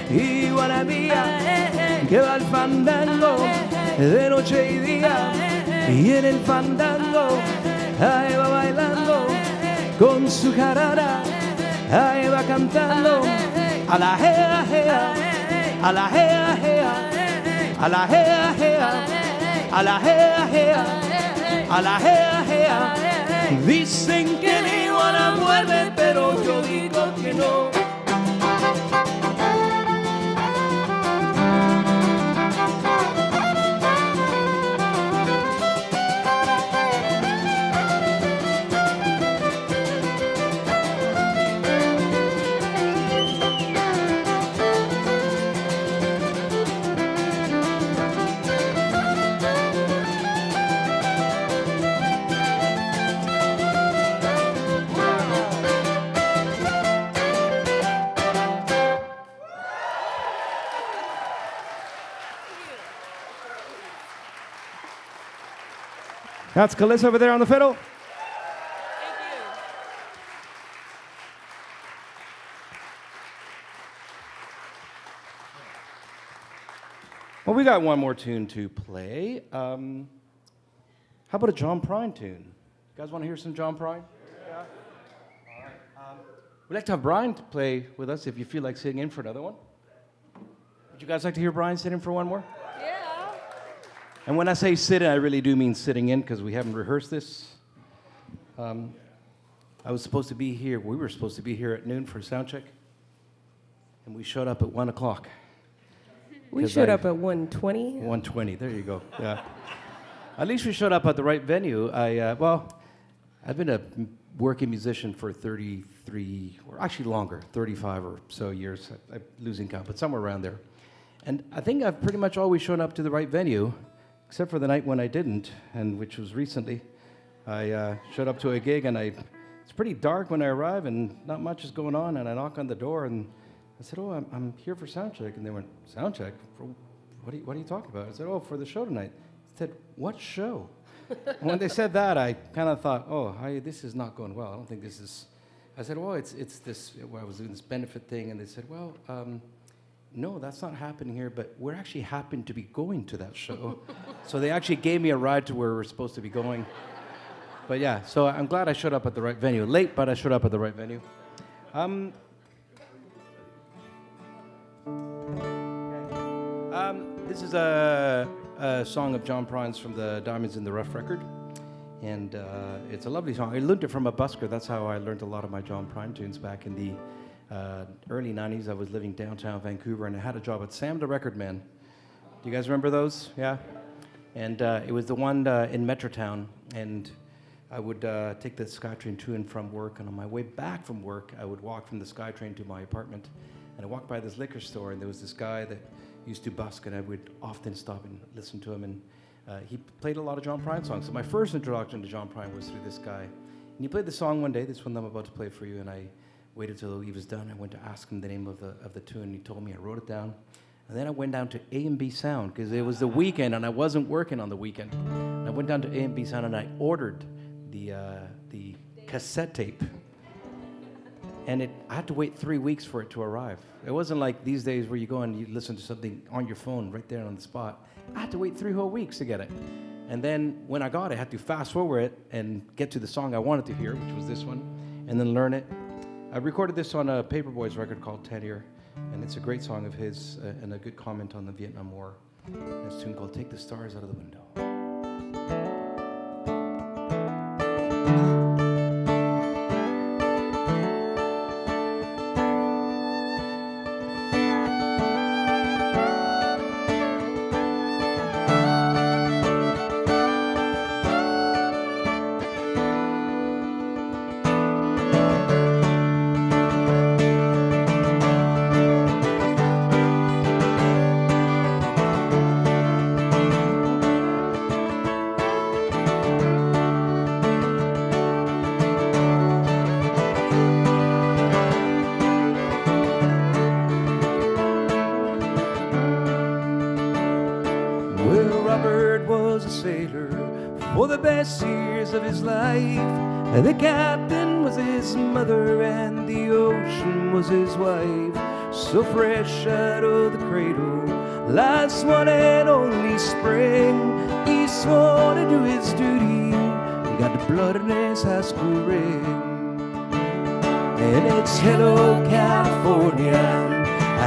Iguana mía, que va al fandango de noche y día, y en el fandango ahí va bailando con su jarana, ahí va cantando a la jea, jea, a la jea, jea, a la jea, jea, a la jea, jea, a la jea, jea. Dicen que la iguana muerde, pero yo digo que no. That's Calissa over there on the fiddle. Well, we got one more tune to play. How about a John Prine tune? You guys want to hear some John Prine? Yeah. All right. We'd like to have Brian to play with us if you feel like sitting in for another one. Would you guys like to hear Brian sit in for one more? And when I say sit in, I really do mean sitting in because we haven't rehearsed this. I was supposed to be here, we were supposed to be here at noon for sound check, and we showed up at 1 o'clock. We showed up at 1:20. 1:20, there you go, yeah. At least we showed up at the right venue. I've been a working musician for 33, or actually longer, 35 or so years. I'm losing count, but somewhere around there. And I think I've pretty much always shown up to the right venue, except for the night when I didn't, and which was recently. I showed up to a gig, and it's pretty dark when I arrive, and not much is going on, and I knock on the door, and I said, "Oh, I'm here for sound check," and they went, "Sound check? For what are you talking about?" I said, "Oh, for the show tonight." I said, "What show?" And when they said that, I kind of thought, "Oh, this is not going well. I don't think this is." I said, "Well, it's this." Well, I was doing this benefit thing, and they said, "Well, no, that's not happening here, but we're actually happen to be going to that show." So they actually gave me a ride to where we're supposed to be going. But yeah, so I'm glad I showed up at the right venue. Late, but I showed up at the right venue. This is a song of John Prine's from the Diamonds in the Rough record. And it's a lovely song. I learned it from a busker. That's how I learned a lot of my John Prine tunes back in the early 90s. I was living downtown Vancouver, and I had a job at Sam the Record Man. Do you guys remember those? Yeah? And it was the one in Metrotown, and I would take the SkyTrain to and from work, and on my way back from work, I would walk from the SkyTrain to my apartment, and I walked by this liquor store, and there was this guy that used to busk, and I would often stop and listen to him, and he played a lot of John Prine songs. So my first introduction to John Prine was through this guy. And he played the song one day, this one I'm about to play for you, and I waited till he was done. I went to ask him the name of the tune, and he told me. I wrote it down. And then I went down to A&B Sound, because it was the weekend, and I wasn't working on the weekend. And I went down to A&B Sound, and I ordered the cassette tape. And I had to wait 3 weeks for it to arrive. It wasn't like these days where you go and you listen to something on your phone right there on the spot. I had to wait 3 whole weeks to get it. And then when I got it, I had to fast forward it and get to the song I wanted to hear, which was this one, and then learn it. I recorded this on a Paperboys record called 10 Year, and it's a great song of his and a good comment on the Vietnam War. It's a tune called Take the Stars Out of the Window. For the best years of his life, and the captain was his mother and the ocean was his wife. So fresh out of the cradle, last one and only spring, he swore to do his duty. He got the blood in his high school ring. And it's hello, California.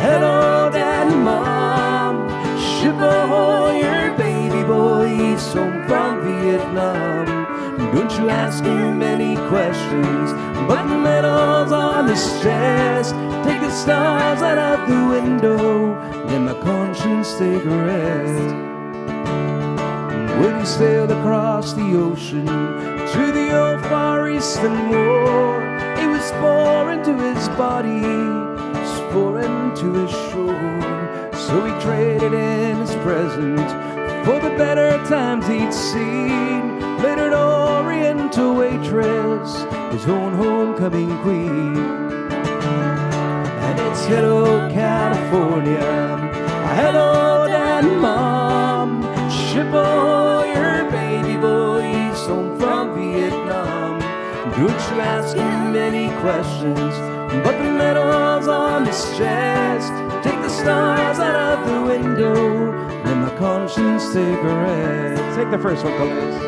Hello, Dad and Mom. Ship ahoy, your baby boy. He's home from Vietnam. Don't you ask him any questions, but the medal's on his chest. Take the stars out of the window, let my conscience take a rest. When he sailed across the ocean to the old Far Eastern War, it was foreign to his body, it was foreign to his shore. So he traded in his present for the better times he'd seen. Later an Oriental waitress, his own homecoming queen. And it's hello, California. Hello, Dad and Mom. Ship ahoy, your baby boy. He's home from Vietnam. Don't you ask him any questions, but the medal's on his chest. Take the stars out of the window, let my conscience take a rest. Take the first one, please.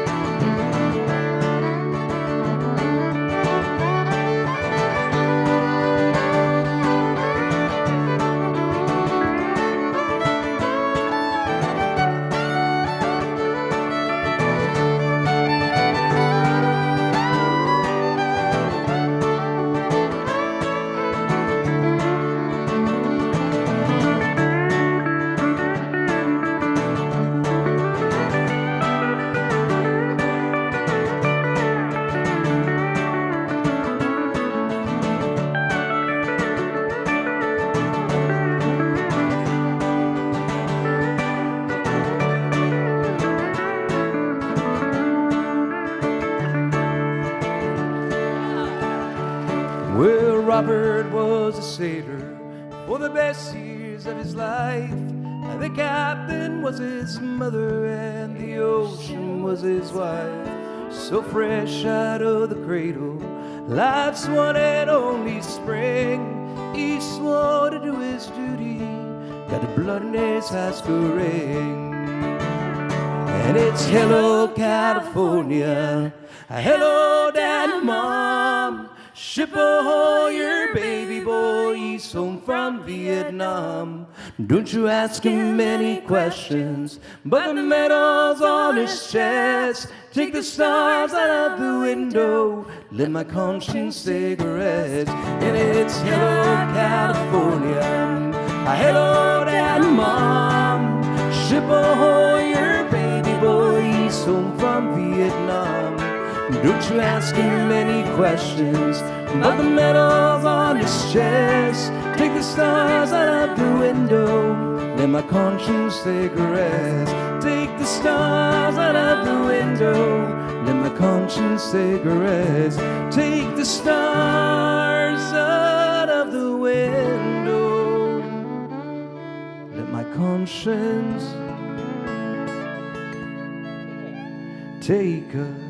Well, Robert was a sailor for the best years of his life. And the captain was his mother and the ocean was his wife. So fresh out of the cradle, life's one and only spring. He swore to do his duty, got the blood in his high school ring. And it's hello, California. Hello, Dad and Mom. Ship ahoy, your baby boy. He's home from Vietnam. Don't you ask him any questions, but the medal's on his chest. Take the stars out of the window, let my conscience take a rest. And it's hello, California. Hello, Dad and Mom. Ship ahoy, your baby boy. He's home from Vietnam. Don't you ask him any questions, but the medal's on his chest. Take the stars out of the window, let my conscience take a rest. Take the stars out of the window, let my conscience take a rest. Take the stars out of the window, let my conscience take a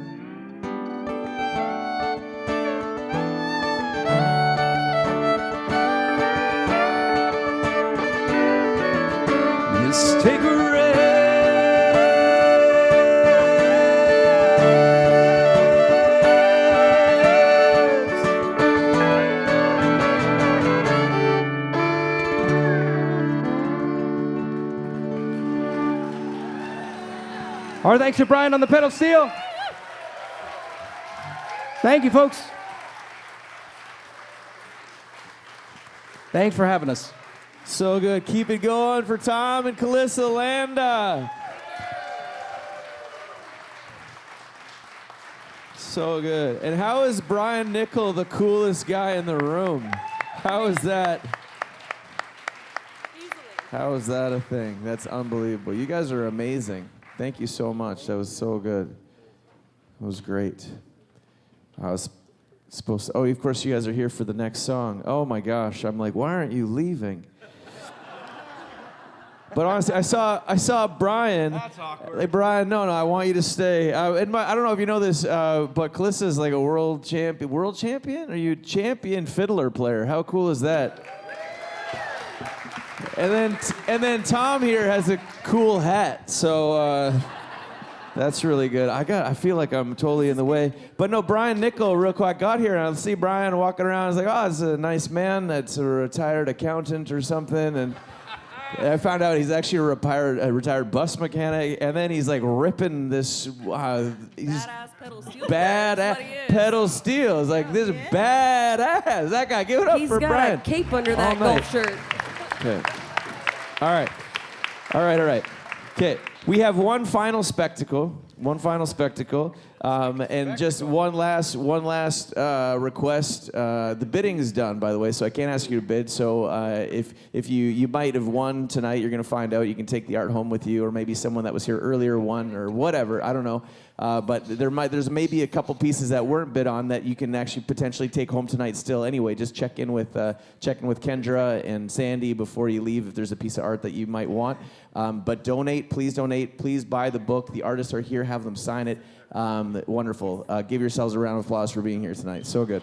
take a rest. Our thanks to Brian on the pedal steel. Thank you, folks. Thanks for having us. So good. Keep it going for Tom and Calissa Landa. So good. And how is Brian Nickel the coolest guy in the room? How is that? How is that a thing? That's unbelievable. You guys are amazing. Thank you so much. That was so good. It was great. I was supposed to, oh, of course you guys are here for the next song. Oh my gosh. I'm like, why aren't you leaving? But honestly, I saw Brian. That's awkward. Like, Brian, no, I want you to stay. I don't know if you know this, but Calissa is like a world champion. World champion? Are you champion fiddler player? How cool is that? And then Tom here has a cool hat. So That's really good. I feel like I'm totally in the way. But no, Brian Nickel, real quick, got here, and I see Brian walking around. I was like, oh, it's a nice man that's a retired accountant or something. And I found out he's actually a retired bus mechanic. And then he's like ripping this. Badass pedal steel. Badass pedal steel. It's like, this is badass. That guy, give it up for Brian. He's got a cape under that All night. golf shirt. Okay. All right. Okay. We have one final spectacle, and just one last request. The bidding is done, by the way, so I can't ask you to bid. So if you might have won tonight, you're going to find out. You can take the art home with you, or maybe someone that was here earlier won, or whatever. I don't know. But there's maybe a couple pieces that weren't bid on that you can actually potentially take home tonight still. Anyway, just check in with Kendra and Sandy before you leave if there's a piece of art that you might want. But donate, please buy the book. The artists are here, have them sign it. Wonderful. Give yourselves a round of applause for being here tonight. So good.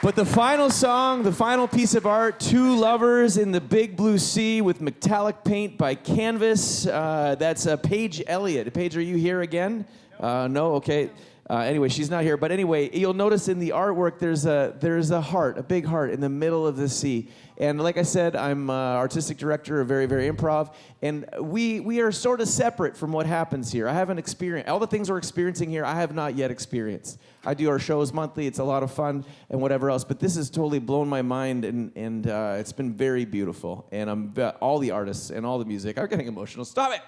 But the final song, the final piece of art, Two Lovers in the Big Blue Sea with metallic paint by Canvas. That's Paige Elliott. Paige, are you here again? No? Okay. Anyway, she's not here. But anyway, you'll notice in the artwork there's a heart, a big heart in the middle of the sea. And like I said, I'm artistic director of Very, Very Improv. And we are sort of separate from what happens here. I haven't experienced, all the things we're experiencing here, I have not yet experienced. I do our shows monthly. It's a lot of fun and whatever else. But this has totally blown my mind, and it's been very beautiful. And all the artists and all the music. I'm getting emotional. Stop it.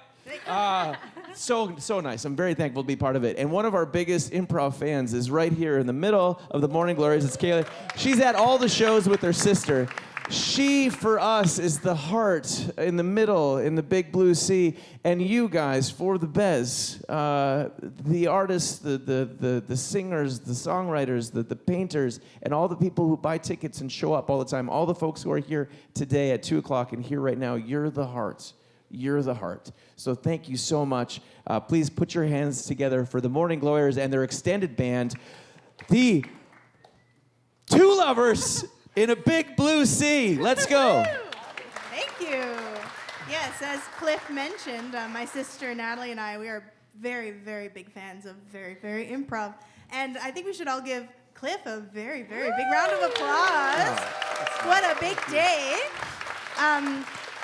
So nice. I'm very thankful to be part of it. And one of our biggest improv fans is right here in the middle of the Morning Glories. It's Kayla. She's at all the shows with her sister. She, for us, is the heart in the middle, in the big blue sea. And you guys, for the Bez, the artists, the singers, the songwriters, the painters, and all the people who buy tickets and show up all the time, all the folks who are here today at 2 o'clock and here right now, you're the heart. You're the heart. So thank you so much. Please put your hands together for the Morning Glories and their extended band, the Two Lovers in a Big Blue Sea. Let's go. Thank you. Yes, as Cliff mentioned, my sister Natalie and I, we are very, very big fans of Very, Very Improv. And I think we should all give Cliff a very, very big round of applause. What a big day.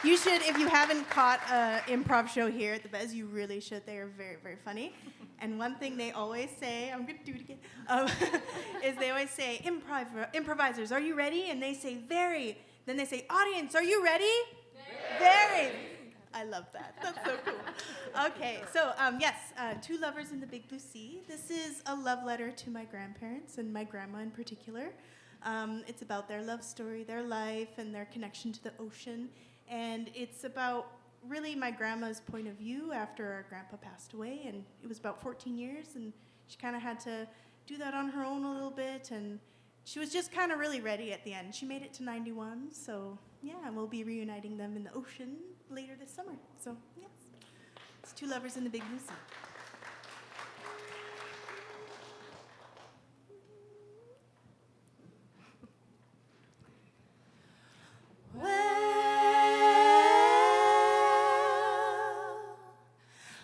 You should, if you haven't caught an improv show here at the Bez, you really should. They are very, very funny. And one thing they always say, I'm going to do it again, is they always say, improvisers, are you ready? And they say, very. Then they say, audience, are you ready? Very. I love that. That's so cool. Okay, so yes, Two Lovers in the Big Blue Sea. This is a love letter to my grandparents and my grandma in particular. It's about their love story, their life, and their connection to the ocean. And it's about really my grandma's point of view after our grandpa passed away. And it was about 14 years, and she kind of had to do that on her own a little bit. And she was just kind of really ready at the end. She made it to 91, so yeah, we'll be reuniting them in the ocean later this summer. So yes, it's Two Lovers in the Big Blue Sea.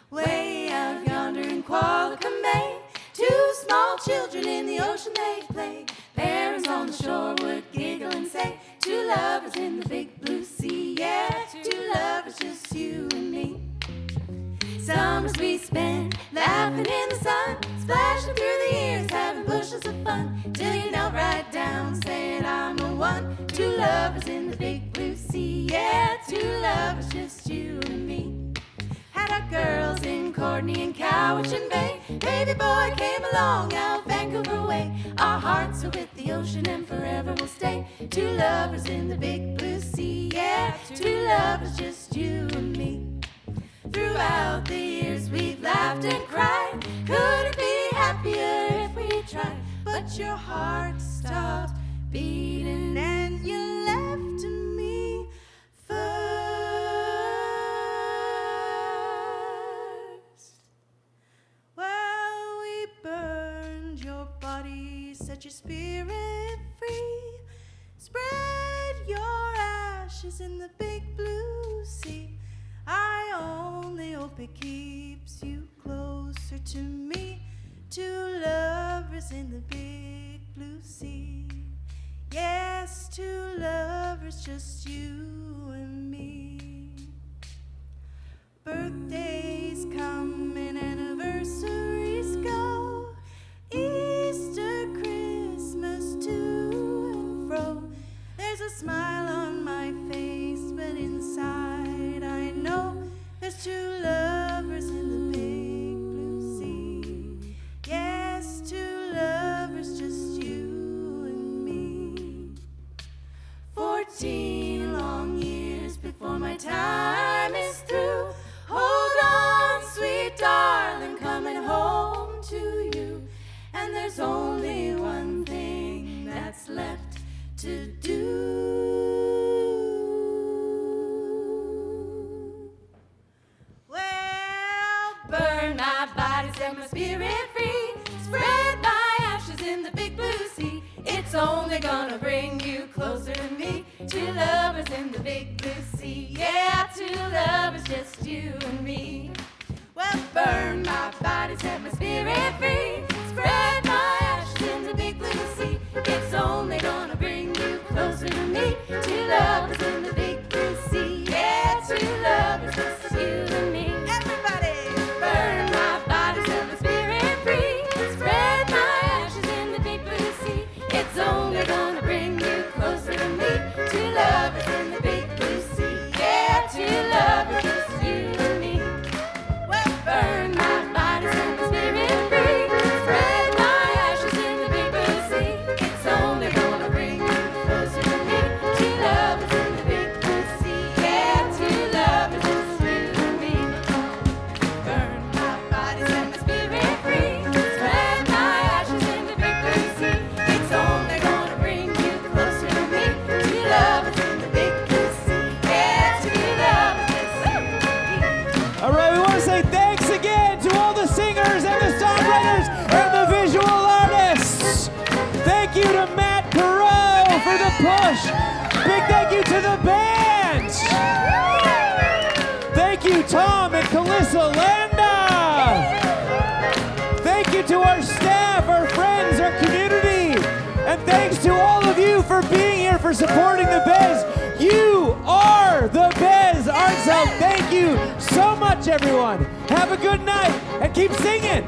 Way out yonder in Qualicum Bay, two small children in the ocean they play. Parents on the shore would giggle and say, two lovers in the big blue sea, yeah, two lovers, just you and me. Summers we spend laughing in the sun, splashing through the years, having bushels of fun, till you knelt right down, saying I'm the one. Two lovers in the big blue sea, yeah, two lovers, just you and me. Had our girls in Courtney and Cowichan Bay. Baby boy came along out Vancouver way. Our hearts are with the ocean and forever will stay. Two lovers in the big blue sea, yeah, two lovers, just you and me. Throughout the years we've laughed and cried. Couldn't be happier if we tried. But your heart stopped beating and you left me first. Well, we burned your body, set your spirit free. Spread your ashes in the big blue sea. I only hope it keeps you closer to me. Two lovers in the big blue sea. Yes, two lovers, just you and me. Birthdays come and anniversaries go. Easter, Christmas, to and fro. There's a smile on my face, but inside I know there's two lovers in the big blue sea. Yes, two lovers, just you and me. 14 long years before my time is through. Hold on, sweet darling, coming home to you. And there's only one thing that's left to do. Well, burn my body, set my spirit free. Spread my ashes in the big blue sea. It's only gonna bring you closer to me. Two lovers in the big blue sea. Yeah, two lovers, just you and me. Well, burn my body, set my spirit free. Spread my ashes in the big blue sea. It's only gonna bring you closer to me. Two lovers in the big blue sea. Yeah, two lovers, just you and me. Everybody! Burn my body, set my spirit free. Spread my ashes in the big blue sea. It's only gonna bring you closer to me. Two lovers in the big blue sea. Yeah, two lovers, just you and me. Well, burn my body, set my spirit free. Spread my ashes in the big blue sea. It's only gonna bring you closer to me. Two lovers in the big blue sea. Yeah, two lovers, just you and me. Burn my body, set my spirit free. Spread my ashes in the big blue sea. It's only gonna bring you closer to me. Two lovers in the big blue sea. Yeah, two lovers, just you and me. All right, we want to say thanks again to all the singers and the songwriters and the visual artists. Thank you to Matt Perot for the push. Big thank you to the band. Thank you, Tom and Calissa Landa. Thank you to our staff, our friends, our community. And thanks to all of you for being here, for supporting the Bez. You are the Bez Arts Hub. Thank you so much, everyone. Have a good night and keep singing.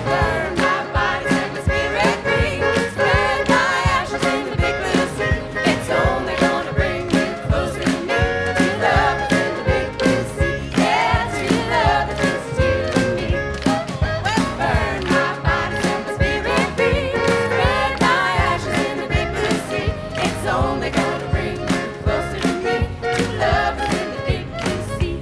Burn my body, set my spirit free. Spread my ashes in the big blue sea. It's only gonna bring you closer to me. Two lovers in the big blue sea. Yeah, two lovers, just you and me. Well, burn my body, set my spirit free. Spread my ashes in the big blue sea. It's only gonna bring you closer to me. Two lovers in the big blue sea.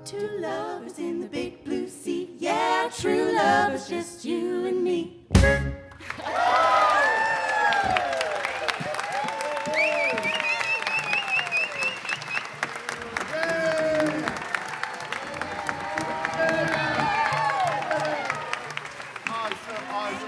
Two lovers in the big blue sea. Yeah, true lovers, just you and me. Awesome.